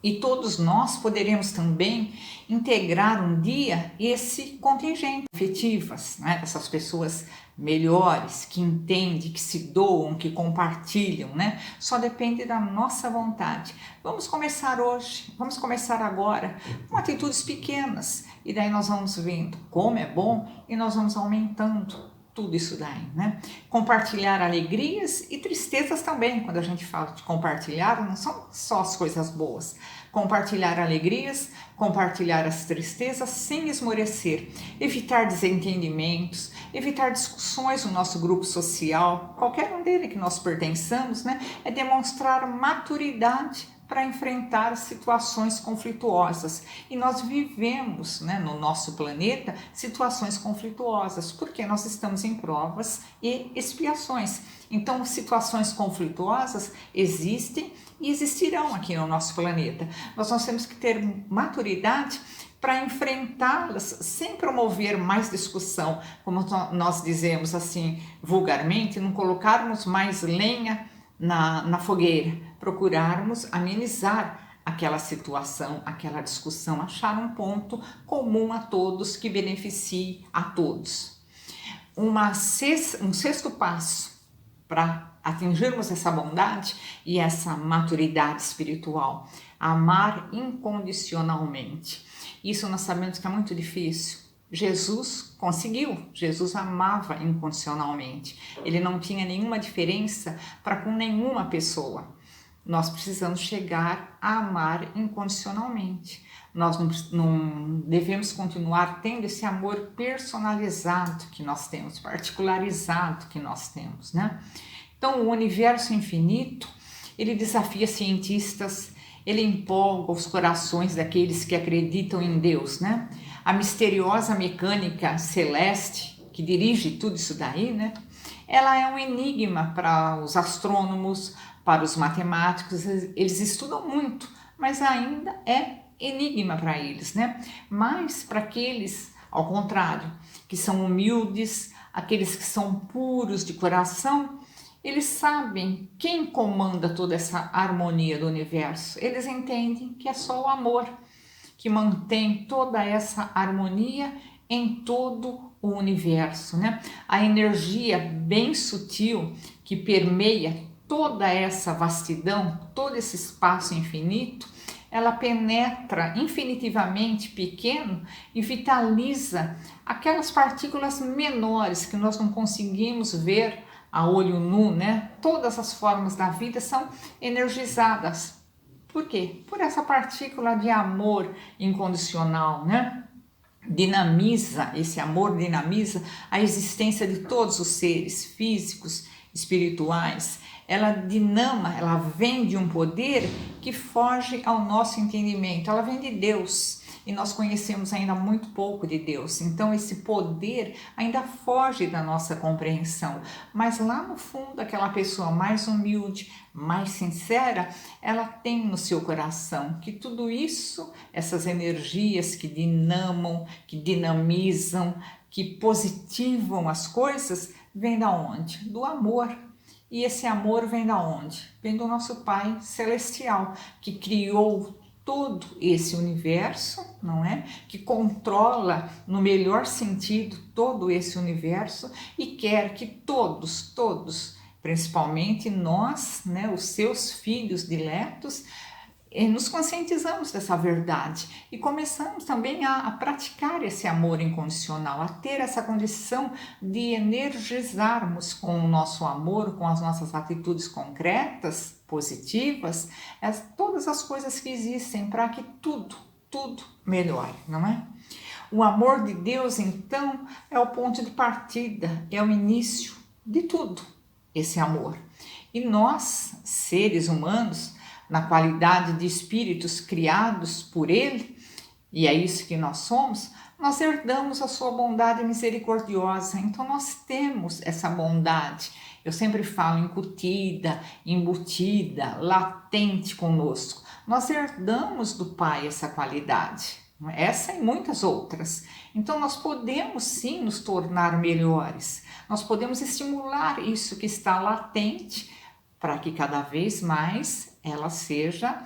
Speaker 2: E todos nós poderemos também integrar um dia esse contingente afetivas, né? Essas pessoas melhores, que entendem, que se doam, que compartilham, né? Só depende da nossa vontade. Vamos começar hoje, vamos começar agora, com atitudes pequenas, e daí nós vamos vendo como é bom e nós vamos aumentando tudo isso daí, né? Compartilhar alegrias e tristezas também. Quando a gente fala de compartilhar, não são só as coisas boas. Compartilhar alegrias, compartilhar as tristezas sem esmorecer, evitar desentendimentos, evitar discussões no nosso grupo social, qualquer um dele que nós pertençamos, né? É demonstrar maturidade para enfrentar situações conflituosas. E nós vivemos, né, no nosso planeta situações conflituosas, porque nós estamos em provas e expiações. Então, situações conflituosas existem e existirão aqui no nosso planeta. Nós temos que ter maturidade para enfrentá-las sem promover mais discussão, como nós dizemos assim vulgarmente, não colocarmos mais lenha na fogueira, procurarmos amenizar aquela situação, aquela discussão, achar um ponto comum a todos que beneficie a todos. Um sexto passo para atingirmos essa bondade e essa maturidade espiritual: amar incondicionalmente. Isso nós sabemos que é muito difícil. Jesus conseguiu, Jesus amava incondicionalmente, ele não tinha nenhuma diferença para com nenhuma pessoa. Nós precisamos chegar a amar incondicionalmente. Nós não devemos continuar tendo esse amor personalizado que nós temos, particularizado que nós temos, né? Então, o universo infinito, ele desafia cientistas, ele empolga os corações daqueles que acreditam em Deus, né? A misteriosa mecânica celeste que dirige tudo isso daí, né? Ela é um enigma para os astrônomos, para os matemáticos. Eles estudam muito, mas ainda é enigma para eles, né? Mas para aqueles, ao contrário, que são humildes, aqueles que são puros de coração, eles sabem quem comanda toda essa harmonia do universo. Eles entendem que é só o amor que mantém toda essa harmonia em todo o universo, né? A energia bem sutil que permeia toda essa vastidão, todo esse espaço infinito, ela penetra infinitivamente pequeno e vitaliza aquelas partículas menores que nós não conseguimos ver a olho nu, né? Todas as formas da vida são energizadas. Por quê? Por essa partícula de amor incondicional, né? Esse amor dinamiza a existência de todos os seres físicos, espirituais. Ela vem de um poder que foge ao nosso entendimento, ela vem de Deus. E nós conhecemos ainda muito pouco de Deus, então esse poder ainda foge da nossa compreensão. Mas lá no fundo, aquela pessoa mais humilde, mais sincera, ela tem no seu coração que tudo isso, essas energias que dinamizam, que positivam as coisas, vem da onde? Do amor. E esse amor vem da onde? Vem do nosso Pai Celestial, que criou todo esse universo, não é? Que controla, no melhor sentido, todo esse universo e quer que todos, principalmente nós, né, os seus filhos diletos, nos conscientizamos dessa verdade e começamos também a praticar esse amor incondicional, a ter essa condição de energizarmos com o nosso amor, com as nossas atitudes concretas, positivas, todas as coisas que existem para que tudo melhore, não é? O amor de Deus, então, é o ponto de partida, é o início de tudo, esse amor. E nós, seres humanos, na qualidade de espíritos criados por Ele, e é isso que nós somos, nós herdamos a sua bondade misericordiosa. Então nós temos essa bondade, eu sempre falo incutida, embutida, latente conosco. Nós herdamos do Pai essa qualidade, essa e muitas outras. Então nós podemos sim nos tornar melhores, nós podemos estimular isso que está latente para que cada vez mais ela seja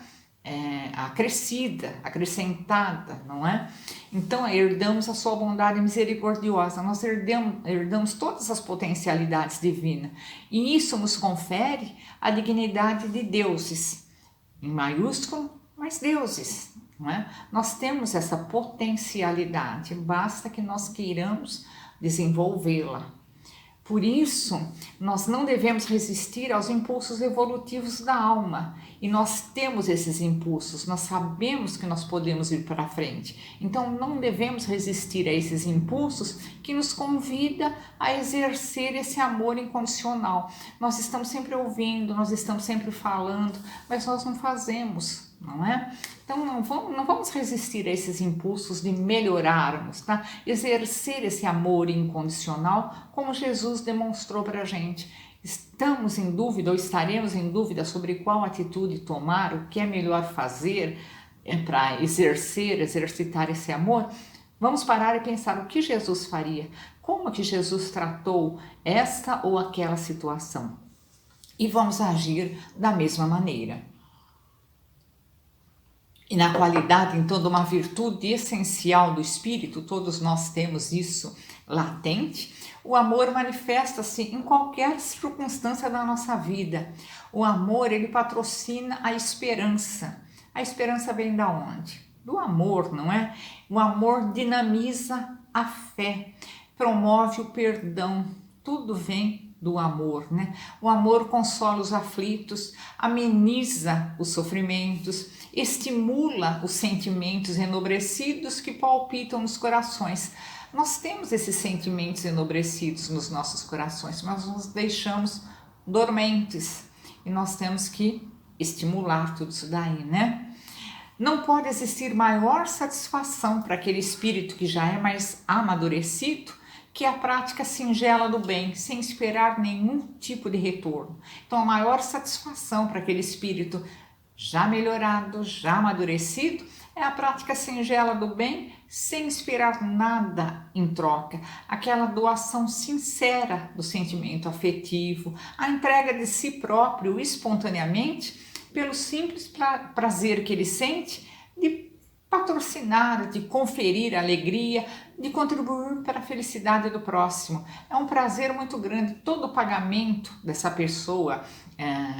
Speaker 2: acrescida, acrescentada, não é? Então herdamos a sua bondade misericordiosa, nós herdamos todas as potencialidades divinas e isso nos confere a dignidade de deuses, em maiúsculo, mas deuses, não é? Nós temos essa potencialidade, basta que nós queiramos desenvolvê-la. Por isso, nós não devemos resistir aos impulsos evolutivos da alma. E nós temos esses impulsos, nós sabemos que nós podemos ir para frente. Então, não devemos resistir a esses impulsos que nos convida a exercer esse amor incondicional. Nós estamos sempre ouvindo, nós estamos sempre falando, mas nós não fazemos, não é? Então, não vamos resistir a esses impulsos de melhorarmos, tá? Exercer esse amor incondicional, como Jesus demonstrou para a gente. Estamos em dúvida ou estaremos em dúvida sobre qual atitude tomar, o que é melhor fazer para exercitar esse amor? Vamos parar e pensar o que Jesus faria, como que Jesus tratou esta ou aquela situação. E vamos agir da mesma maneira. E na qualidade, então, de uma virtude essencial do Espírito, todos nós temos isso latente, o amor manifesta-se em qualquer circunstância da nossa vida. O amor, ele patrocina a esperança. A esperança vem da onde? Do amor, não é? O amor dinamiza a fé, promove o perdão, tudo vem do amor, né? O amor consola os aflitos, ameniza os sofrimentos, estimula os sentimentos enobrecidos que palpitam nos corações. Nós temos esses sentimentos enobrecidos nos nossos corações, mas nos deixamos dormentes e nós temos que estimular tudo isso daí, né? Não pode existir maior satisfação para aquele espírito que já é mais amadurecido que a prática singela do bem, sem esperar nenhum tipo de retorno. Então, a maior satisfação para aquele espírito já melhorado, já amadurecido, é a prática singela do bem, sem esperar nada em troca. Aquela doação sincera do sentimento afetivo, a entrega de si próprio espontaneamente, pelo simples prazer que ele sente de patrocinar, de conferir alegria, de contribuir para a felicidade do próximo. É um prazer muito grande. Todo o pagamento dessa pessoa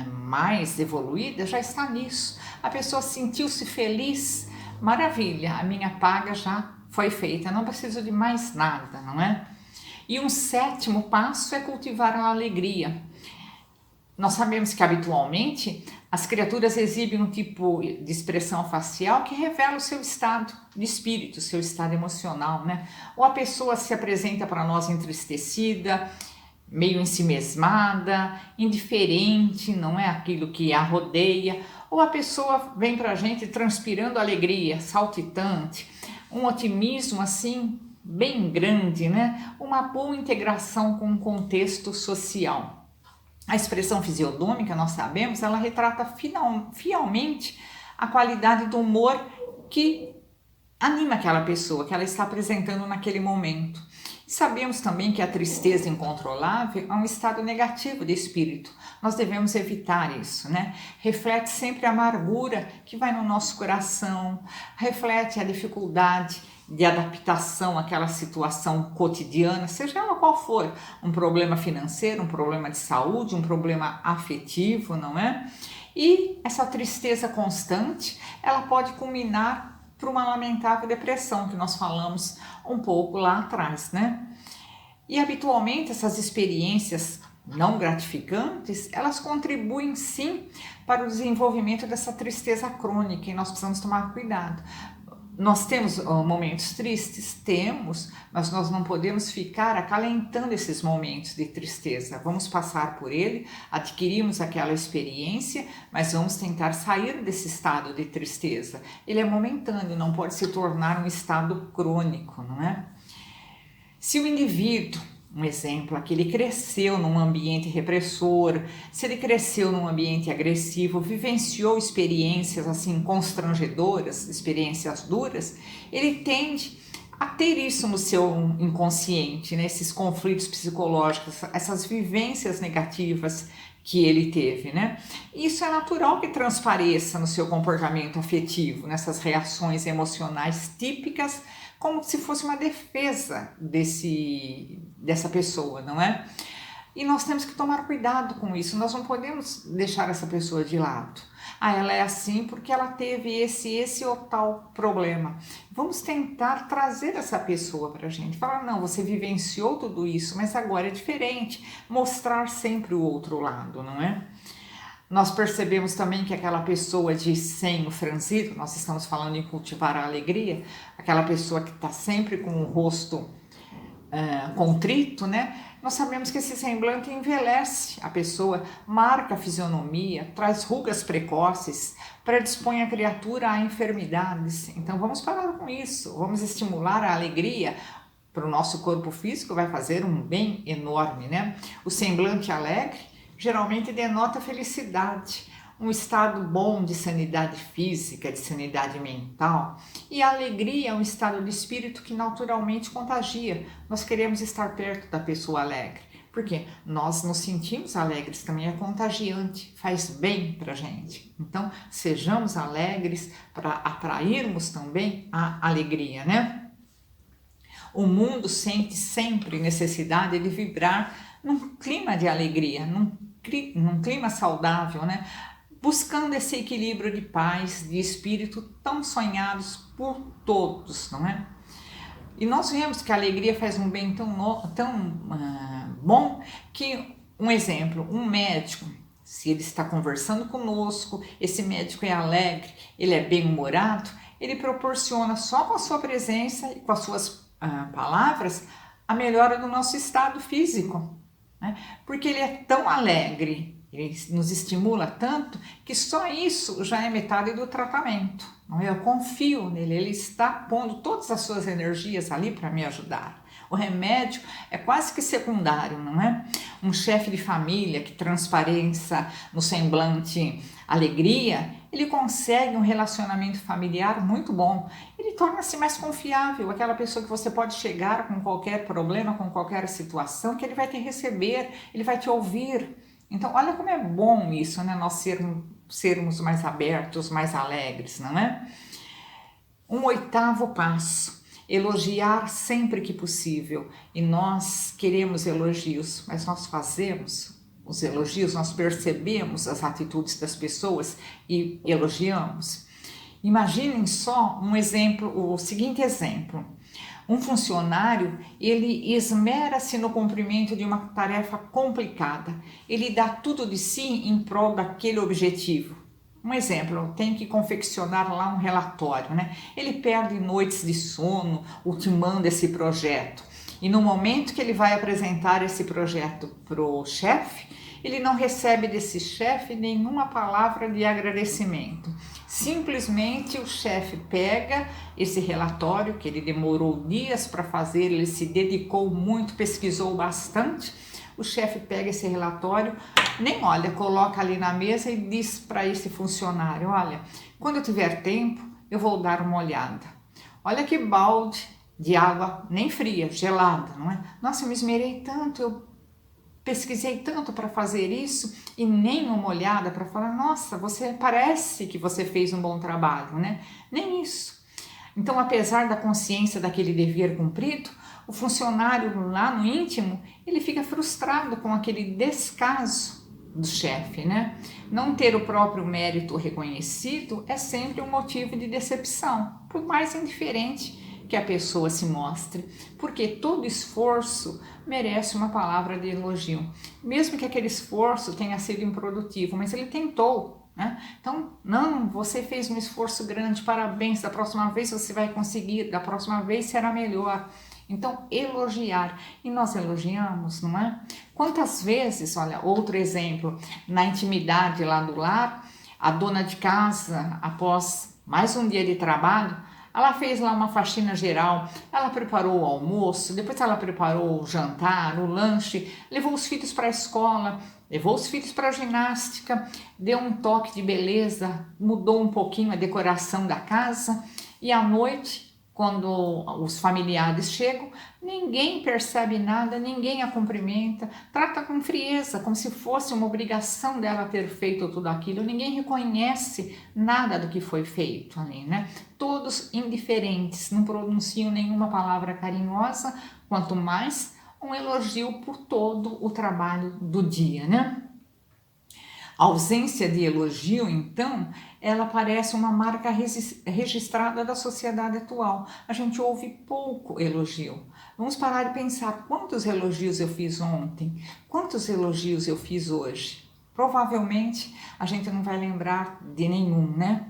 Speaker 2: mais evoluída já está nisso. A pessoa sentiu-se feliz, maravilha, a minha paga já foi feita, não preciso de mais nada, não é? E um sétimo passo é cultivar a alegria. Nós sabemos que habitualmente as criaturas exibem um tipo de expressão facial que revela o seu estado de espírito, o seu estado emocional, né? Ou a pessoa se apresenta para nós entristecida, meio ensimesmada, indiferente, não é aquilo que a rodeia, ou a pessoa vem para a gente transpirando alegria, saltitante, um otimismo assim bem grande, né? Uma boa integração com o contexto social. A expressão fisiodômica, nós sabemos, ela retrata fielmente a qualidade do humor que anima aquela pessoa, que ela está apresentando naquele momento. E sabemos também que a tristeza incontrolável é um estado negativo de espírito. Nós devemos evitar isso, né? Reflete sempre a amargura que vai no nosso coração, reflete a dificuldade de adaptação àquela situação cotidiana, seja ela qual for, um problema financeiro, um problema de saúde, um problema afetivo, não é? E essa tristeza constante, ela pode culminar para uma lamentável depressão, que nós falamos um pouco lá atrás, né? E habitualmente essas experiências não gratificantes, elas contribuem sim para o desenvolvimento dessa tristeza crônica e nós precisamos tomar cuidado. Nós temos momentos tristes? Temos, mas nós não podemos ficar acalentando esses momentos de tristeza. Vamos passar por ele, adquirimos aquela experiência, mas vamos tentar sair desse estado de tristeza. Ele é momentâneo, não pode se tornar um estado crônico, não é? Se o indivíduo, um exemplo aqui, ele cresceu num ambiente repressor, se ele cresceu num ambiente agressivo, vivenciou experiências assim constrangedoras, experiências duras, ele tende a ter isso no seu inconsciente, né? Esses conflitos psicológicos, essas vivências negativas que ele teve, né? Isso é natural que transpareça no seu comportamento afetivo, nessas reações emocionais típicas, como se fosse uma defesa dessa pessoa, não é? E nós temos que tomar cuidado com isso, nós não podemos deixar essa pessoa de lado. Ah, ela é assim porque ela teve esse ou tal problema. Vamos tentar trazer essa pessoa para a gente. Falar, não, você vivenciou tudo isso, mas agora é diferente. Mostrar sempre o outro lado, não é? Nós percebemos também que aquela pessoa de senho franzido, nós estamos falando em cultivar a alegria, aquela pessoa que está sempre com o rosto contrito, né? Nós sabemos que esse semblante envelhece a pessoa, marca a fisionomia, traz rugas precoces, predispõe a criatura a enfermidades. Então vamos parar com isso, vamos estimular a alegria. Para o nosso corpo físico vai fazer um bem enorme, né? O semblante alegre geralmente denota felicidade, um estado bom de sanidade física, de sanidade mental. E a alegria é um estado de espírito que naturalmente contagia. Nós queremos estar perto da pessoa alegre, porque nós nos sentimos alegres, também é contagiante, faz bem para a gente. Então, sejamos alegres para atrairmos também a alegria, né? O mundo sente sempre necessidade de vibrar num clima de alegria, num clima saudável, né? Buscando esse equilíbrio de paz, de espírito tão sonhados por todos, não é? E nós vemos que a alegria faz um bem tão bom que, um exemplo, um médico, se ele está conversando conosco, esse médico é alegre, ele é bem-humorado, ele proporciona só com a sua presença e com as suas palavras a melhora do nosso estado físico, né? Porque ele é tão alegre, ele nos estimula tanto que só isso já é metade do tratamento. Não é? Eu confio nele, ele está pondo todas as suas energias ali para me ajudar. O remédio é quase que secundário, não é? Um chefe de família que transpareça no semblante alegria, ele consegue um relacionamento familiar muito bom. Ele torna-se mais confiável, aquela pessoa que você pode chegar com qualquer problema, com qualquer situação, que ele vai te receber, ele vai te ouvir. Então, olha como é bom isso, né? Nós sermos mais abertos, mais alegres, não é? Um oitavo passo, elogiar sempre que possível. E nós queremos elogios, mas nós fazemos os elogios, nós percebemos as atitudes das pessoas e elogiamos. Imaginem só um exemplo, o seguinte exemplo. Um funcionário, ele esmera-se no cumprimento de uma tarefa complicada. Ele dá tudo de si em prol daquele objetivo. Um exemplo, tem que confeccionar lá um relatório, né? Ele perde noites de sono ultimando esse projeto. E no momento que ele vai apresentar esse projeto para o chefe, ele não recebe desse chefe nenhuma palavra de agradecimento. Simplesmente o chefe pega esse relatório, que ele demorou dias para fazer, ele se dedicou muito, pesquisou bastante. O chefe pega esse relatório, nem olha, coloca ali na mesa e diz para esse funcionário, olha, quando eu tiver tempo, eu vou dar uma olhada. Olha que balde de água, nem fria, gelada, não é? Nossa, eu me esmerei tanto, eu pesquisei tanto para fazer isso e nem uma olhada para falar, nossa, você parece que você fez um bom trabalho, né? Nem isso. Então, apesar da consciência daquele dever cumprido, o funcionário lá no íntimo, ele fica frustrado com aquele descaso do chefe, né? Não ter o próprio mérito reconhecido é sempre um motivo de decepção, por mais indiferente que a pessoa se mostre, porque todo esforço merece uma palavra de elogio, mesmo que aquele esforço tenha sido improdutivo, mas ele tentou, né? Então, não, você fez um esforço grande, parabéns, da próxima vez você vai conseguir, da próxima vez será melhor. Então, elogiar, e nós elogiamos, não é? Quantas vezes, olha, outro exemplo, na intimidade lá do lar, a dona de casa, após mais um dia de trabalho, ela fez lá uma faxina geral, ela preparou o almoço, depois ela preparou o jantar, o lanche, levou os filhos para a escola, levou os filhos para a ginástica, deu um toque de beleza, mudou um pouquinho a decoração da casa e à noite, quando os familiares chegam, ninguém percebe nada, ninguém a cumprimenta, trata com frieza, como se fosse uma obrigação dela ter feito tudo aquilo, ninguém reconhece nada do que foi feito ali, né? Todos indiferentes, não pronunciam nenhuma palavra carinhosa, quanto mais um elogio por todo o trabalho do dia, né? A ausência de elogio, então, ela parece uma marca registrada da sociedade atual. A gente ouve pouco elogio. Vamos parar de pensar quantos elogios eu fiz ontem, quantos elogios eu fiz hoje. Provavelmente a gente não vai lembrar de nenhum, né?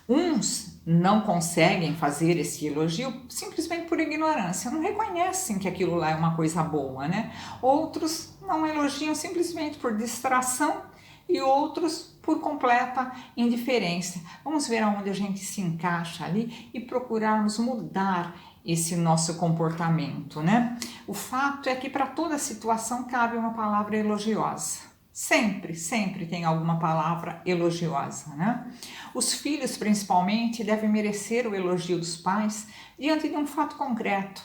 Speaker 2: Uns não conseguem fazer esse elogio simplesmente por ignorância, não reconhecem que aquilo lá é uma coisa boa, né? Outros não elogiam simplesmente por distração e outros por completa indiferença. Vamos ver aonde a gente se encaixa ali e procurarmos mudar esse nosso comportamento, né? O fato é que para toda situação cabe uma palavra elogiosa. Sempre, sempre tem alguma palavra elogiosa, né? Os filhos, principalmente, devem merecer o elogio dos pais diante de um fato concreto.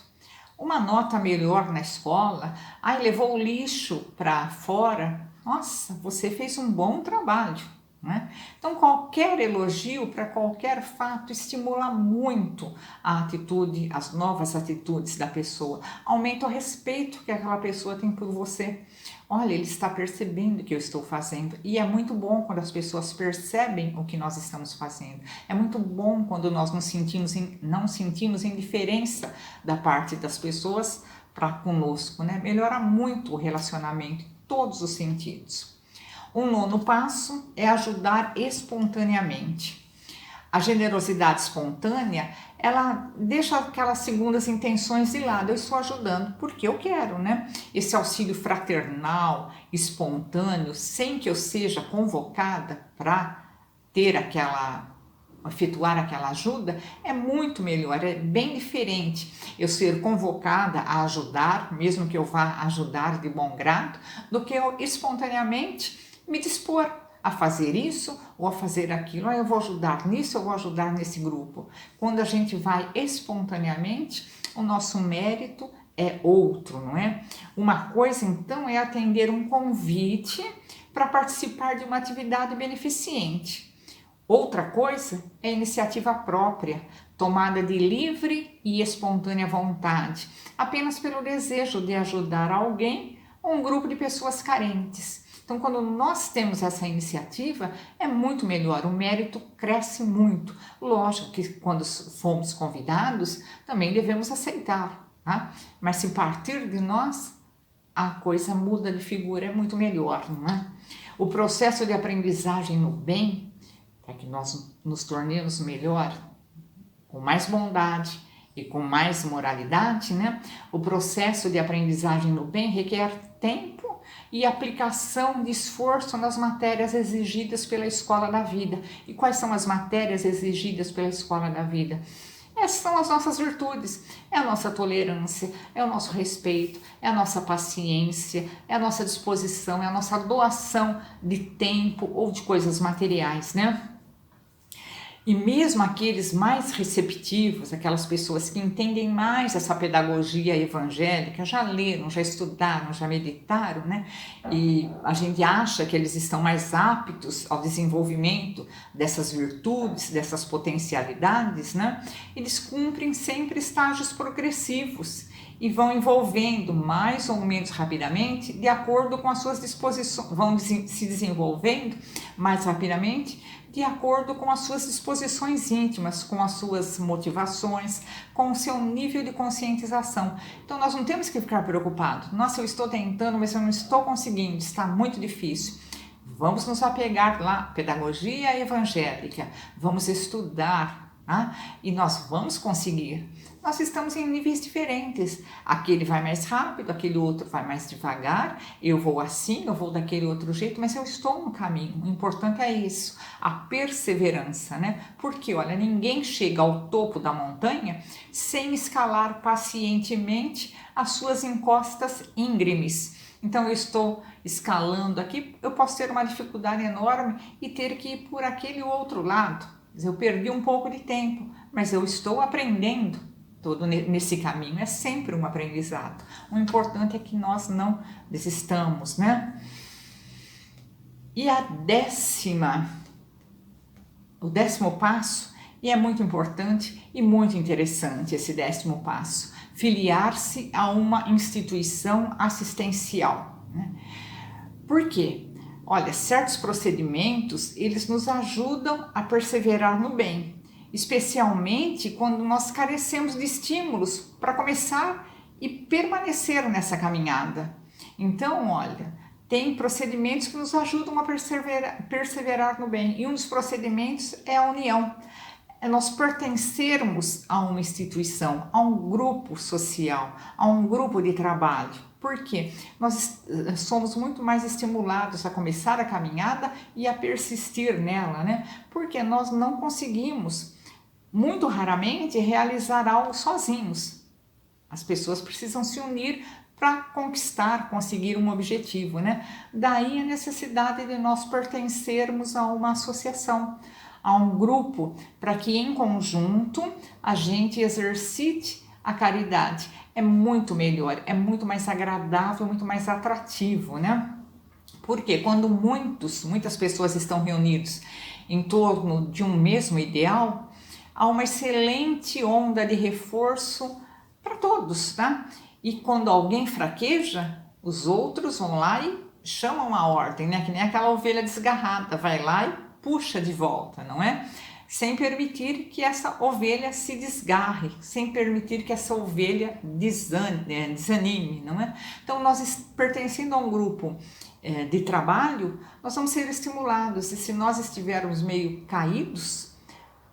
Speaker 2: Uma nota melhor na escola, levou o lixo para fora, nossa, você fez um bom trabalho, né? Então, qualquer elogio para qualquer fato estimula muito a atitude, as novas atitudes da pessoa, aumenta o respeito que aquela pessoa tem por você. Olha, ele está percebendo o que eu estou fazendo. E é muito bom quando as pessoas percebem o que nós estamos fazendo. É muito bom quando nós não sentimos indiferença da parte das pessoas para conosco, né? Melhora muito o relacionamento em todos os sentidos. O nono passo é ajudar espontaneamente. A generosidade espontânea, ela deixa aquelas segundas intenções de lado. Eu estou ajudando porque eu quero, né? Esse auxílio fraternal, espontâneo, sem que eu seja convocada para efetuar aquela ajuda, é muito melhor, é bem diferente eu ser convocada a ajudar, mesmo que eu vá ajudar de bom grado, do que eu espontaneamente me dispor a fazer isso ou a fazer aquilo. Eu vou ajudar nisso, eu vou ajudar nesse grupo. Quando a gente vai espontaneamente, o nosso mérito é outro, não é? Uma coisa, então, é atender um convite para participar de uma atividade beneficente. Outra coisa é iniciativa própria, tomada de livre e espontânea vontade, apenas pelo desejo de ajudar alguém ou um grupo de pessoas carentes. Então, quando nós temos essa iniciativa, é muito melhor, o mérito cresce muito. Lógico que quando fomos convidados, também devemos aceitar, tá? Mas se partir de nós, a coisa muda de figura, é muito melhor, não é? O processo de aprendizagem no bem, para que nós nos tornemos melhor, com mais bondade e com mais moralidade, né? O processo de aprendizagem no bem requer tempo e aplicação de esforço nas matérias exigidas pela escola da vida. E quais são as matérias exigidas pela escola da vida? Essas são as nossas virtudes, é a nossa tolerância, é o nosso respeito, é a nossa paciência, é a nossa disposição, é a nossa doação de tempo ou de coisas materiais, né? E mesmo aqueles mais receptivos, aquelas pessoas que entendem mais essa pedagogia evangélica, já leram, já estudaram, já meditaram, né? E a gente acha que eles estão mais aptos ao desenvolvimento dessas virtudes, dessas potencialidades, né? Eles cumprem sempre estágios progressivos e vão envolvendo mais ou menos rapidamente, de acordo com as suas disposições, vão se desenvolvendo mais rapidamente, de acordo com as suas disposições íntimas, com as suas motivações, com o seu nível de conscientização. Então, nós não temos que ficar preocupados. Nossa, eu estou tentando, mas eu não estou conseguindo, está muito difícil. Vamos nos apegar lá, pedagogia evangélica, vamos estudar, e nós vamos conseguir. Nós estamos em níveis diferentes, aquele vai mais rápido, aquele outro vai mais devagar, eu vou assim, eu vou daquele outro jeito, mas eu estou no caminho. O importante é isso, a perseverança, né? Porque, olha, ninguém chega ao topo da montanha sem escalar pacientemente as suas encostas íngremes. Então, eu estou escalando aqui, eu posso ter uma dificuldade enorme e ter que ir por aquele outro lado. Eu perdi um pouco de tempo, mas eu estou aprendendo. Todo nesse caminho é sempre um aprendizado. O importante é que nós não desistamos, né? E o décimo passo, e é muito importante e muito interessante esse décimo passo, filiar-se a uma instituição assistencial, né? Por quê? Olha, certos procedimentos, eles nos ajudam a perseverar no bem, especialmente quando nós carecemos de estímulos para começar e permanecer nessa caminhada. Então, olha, tem procedimentos que nos ajudam a perseverar no bem, e um dos procedimentos é a união. É nós pertencermos a uma instituição, a um grupo social, a um grupo de trabalho. Por quê? Nós somos muito mais estimulados a começar a caminhada e a persistir nela, né? Porque nós não conseguimos, muito raramente, realizar algo sozinhos. As pessoas precisam se unir para conseguir um objetivo, né? Daí a necessidade de nós pertencermos a uma associação, a um grupo, para que em conjunto a gente exercite a caridade. É muito melhor, é muito mais agradável, muito mais atrativo, né? Porque quando muitas pessoas estão reunidas em torno de um mesmo ideal, há uma excelente onda de reforço para todos, tá? E quando alguém fraqueja, os outros vão lá e chamam a ordem, né? Que nem aquela ovelha desgarrada, vai lá e puxa de volta, não é? Sem permitir que essa ovelha se desgarre, sem permitir que essa ovelha desanime, não é? Então, nós pertencendo a um grupo de trabalho, nós vamos ser estimulados, e se nós estivermos meio caídos,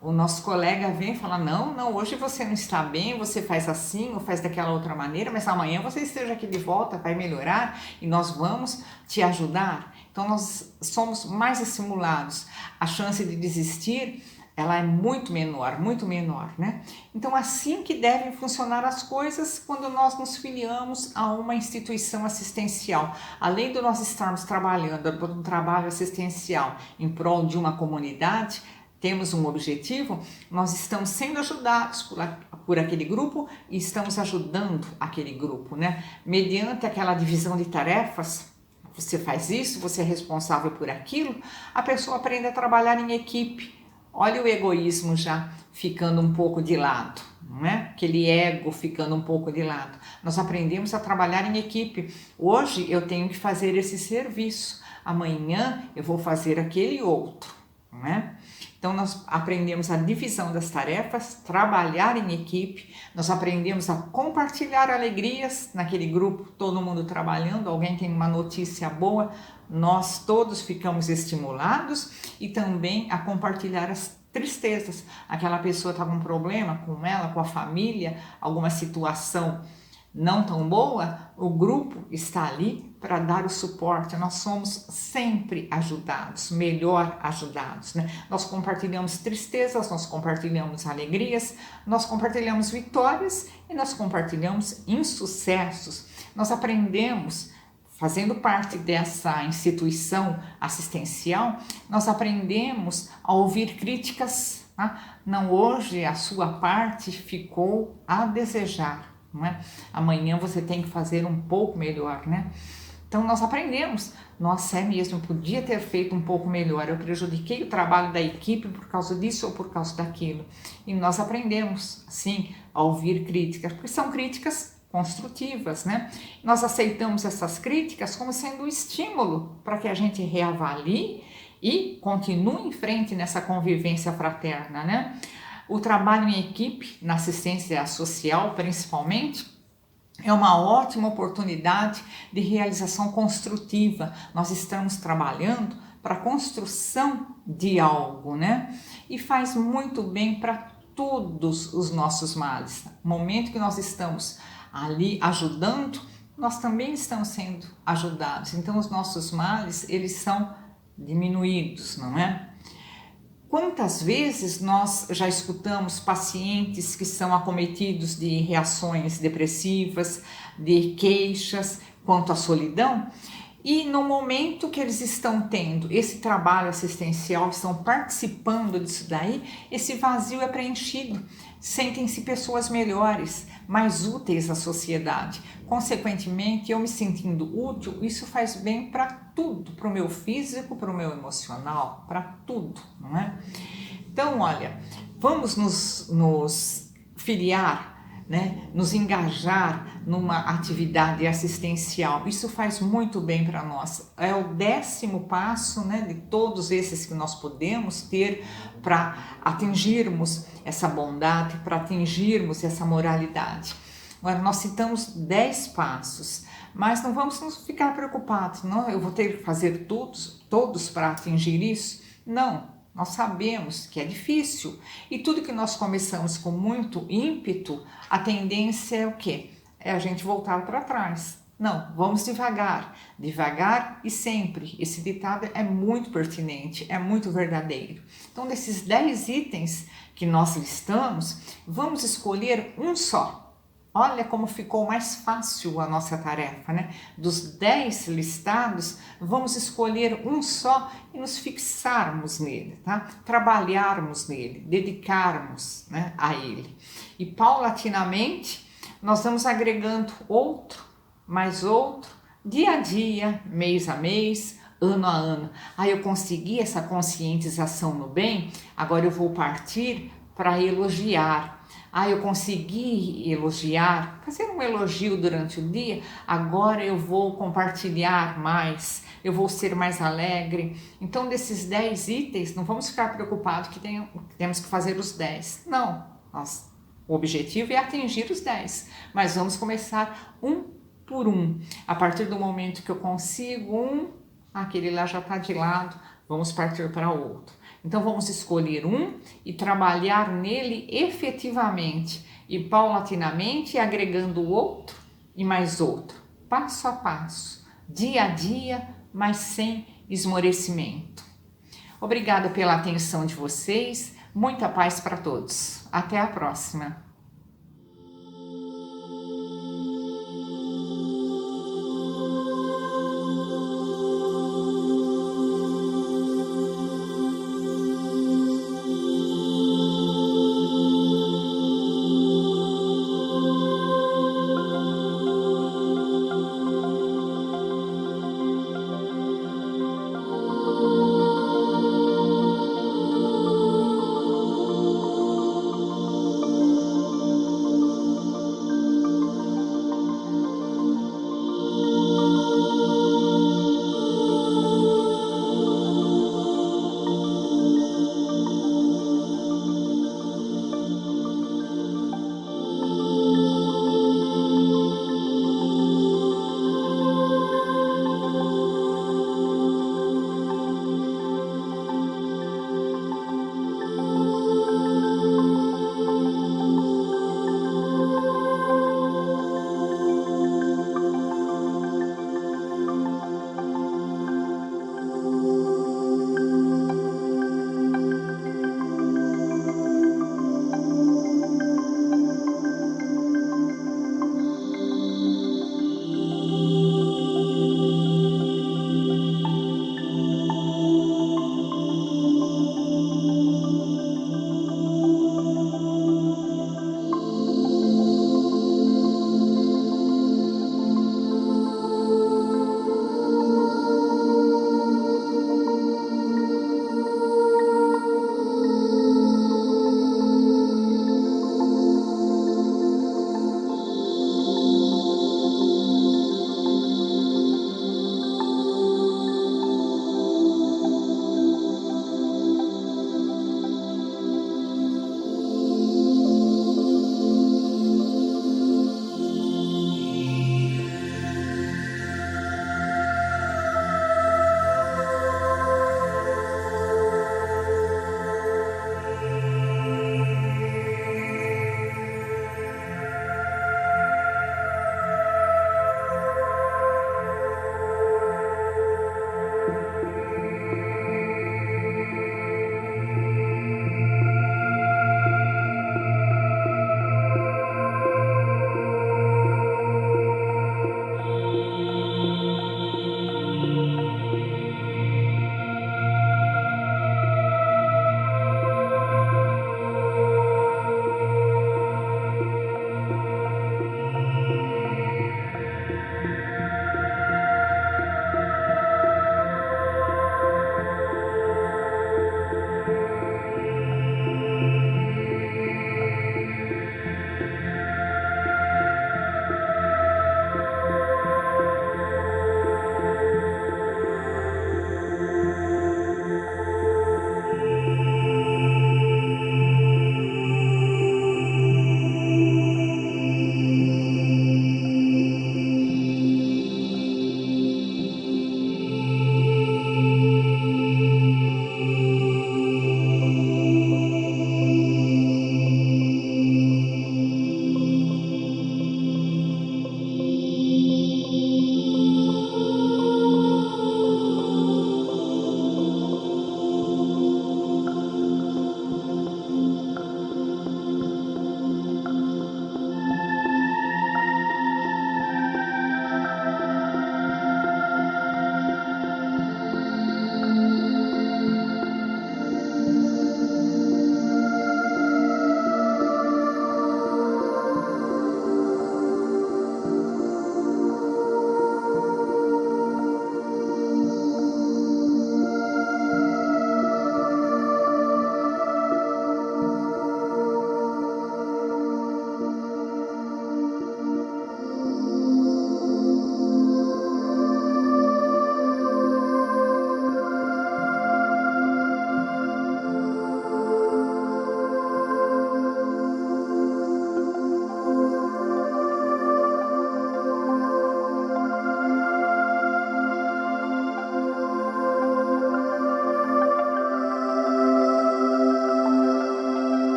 Speaker 2: o nosso colega vem e fala, não, hoje você não está bem, você faz assim ou faz daquela outra maneira, mas amanhã você esteja aqui de volta, vai melhorar e nós vamos te ajudar. Então nós somos mais estimulados, a chance de desistir, ela é muito menor, né? Então assim que devem funcionar as coisas quando nós nos filiamos a uma instituição assistencial. Além de nós estarmos trabalhando por um trabalho assistencial em prol de uma comunidade, temos um objetivo, nós estamos sendo ajudados por aquele grupo e estamos ajudando aquele grupo, né? Mediante aquela divisão de tarefas, você faz isso, você é responsável por aquilo, a pessoa aprende a trabalhar em equipe. Olha o egoísmo já ficando um pouco de lado, não é? Aquele ego ficando um pouco de lado. Nós aprendemos a trabalhar em equipe. Hoje eu tenho que fazer esse serviço, amanhã eu vou fazer aquele outro, não é? Então nós aprendemos a divisão das tarefas, trabalhar em equipe, nós aprendemos a compartilhar alegrias naquele grupo, todo mundo trabalhando, alguém tem uma notícia boa, nós todos ficamos estimulados, e também a compartilhar as tristezas. Aquela pessoa está com um problema com ela, com a família, alguma situação não tão boa, o grupo está ali para dar o suporte. Nós somos sempre ajudados, melhor ajudados, né? Nós compartilhamos tristezas, nós compartilhamos alegrias, nós compartilhamos vitórias e nós compartilhamos insucessos. Nós aprendemos, fazendo parte dessa instituição assistencial, nós aprendemos a ouvir críticas, tá? Não, hoje a sua parte ficou a desejar. Não é? Amanhã você tem que fazer um pouco melhor, né? Então nós aprendemos, nossa, é mesmo, podia ter feito um pouco melhor, eu prejudiquei o trabalho da equipe por causa disso ou por causa daquilo. E nós aprendemos, sim, a ouvir críticas, porque são críticas construtivas, né? Nós aceitamos essas críticas como sendo um estímulo para que a gente reavalie e continue em frente nessa convivência fraterna, né? O trabalho em equipe, na assistência social principalmente, é uma ótima oportunidade de realização construtiva. Nós estamos trabalhando para a construção de algo, né? E faz muito bem para todos os nossos males. No momento que nós estamos ali ajudando, nós também estamos sendo ajudados. Então os nossos males, eles são diminuídos, não é? Quantas vezes nós já escutamos pacientes que são acometidos de reações depressivas, de queixas quanto à solidão, e no momento que eles estão tendo esse trabalho assistencial, estão participando disso daí, esse vazio é preenchido, sentem-se pessoas melhores, mais úteis à sociedade. Consequentemente, eu me sentindo útil, isso faz bem para tudo, para o meu físico, para o meu emocional, para tudo, não é? Então, olha, vamos nos filiar né, nos engajar numa atividade assistencial. Isso faz muito bem para nós. É o 10º passo, né, de todos esses que nós podemos ter para atingirmos essa bondade, para atingirmos essa moralidade. Agora, nós citamos 10 passos, mas não vamos nos ficar preocupados, não, eu vou ter que fazer todos para atingir isso? Não, nós sabemos que é difícil e tudo que nós começamos com muito ímpeto, a tendência é o quê? É a gente voltar para trás. Não, vamos devagar, devagar e sempre. Esse ditado é muito pertinente, é muito verdadeiro. Então, desses 10 itens que nós listamos, vamos escolher um só. Olha como ficou mais fácil a nossa tarefa, né? Dos 10 listados, vamos escolher um só e nos fixarmos nele, tá? Trabalharmos nele, dedicarmos, né, a ele. E paulatinamente, nós vamos agregando outro, mais outro, dia a dia, mês a mês, ano a ano. Aí eu consegui essa conscientização no bem, agora eu vou partir para elogiar. Eu consegui elogiar, fazer um elogio durante o dia, agora eu vou compartilhar mais, eu vou ser mais alegre. Então, desses 10 itens, não vamos ficar preocupados que temos que fazer os 10. Não, o objetivo é atingir os 10, mas vamos começar um por um. A partir do momento que eu consigo um, aquele lá já está de lado, vamos partir para outro. Então, vamos escolher um e trabalhar nele efetivamente e paulatinamente agregando outro e mais outro, passo a passo, dia a dia, mas sem esmorecimento. Obrigada pela atenção de vocês, muita paz para todos. Até a próxima.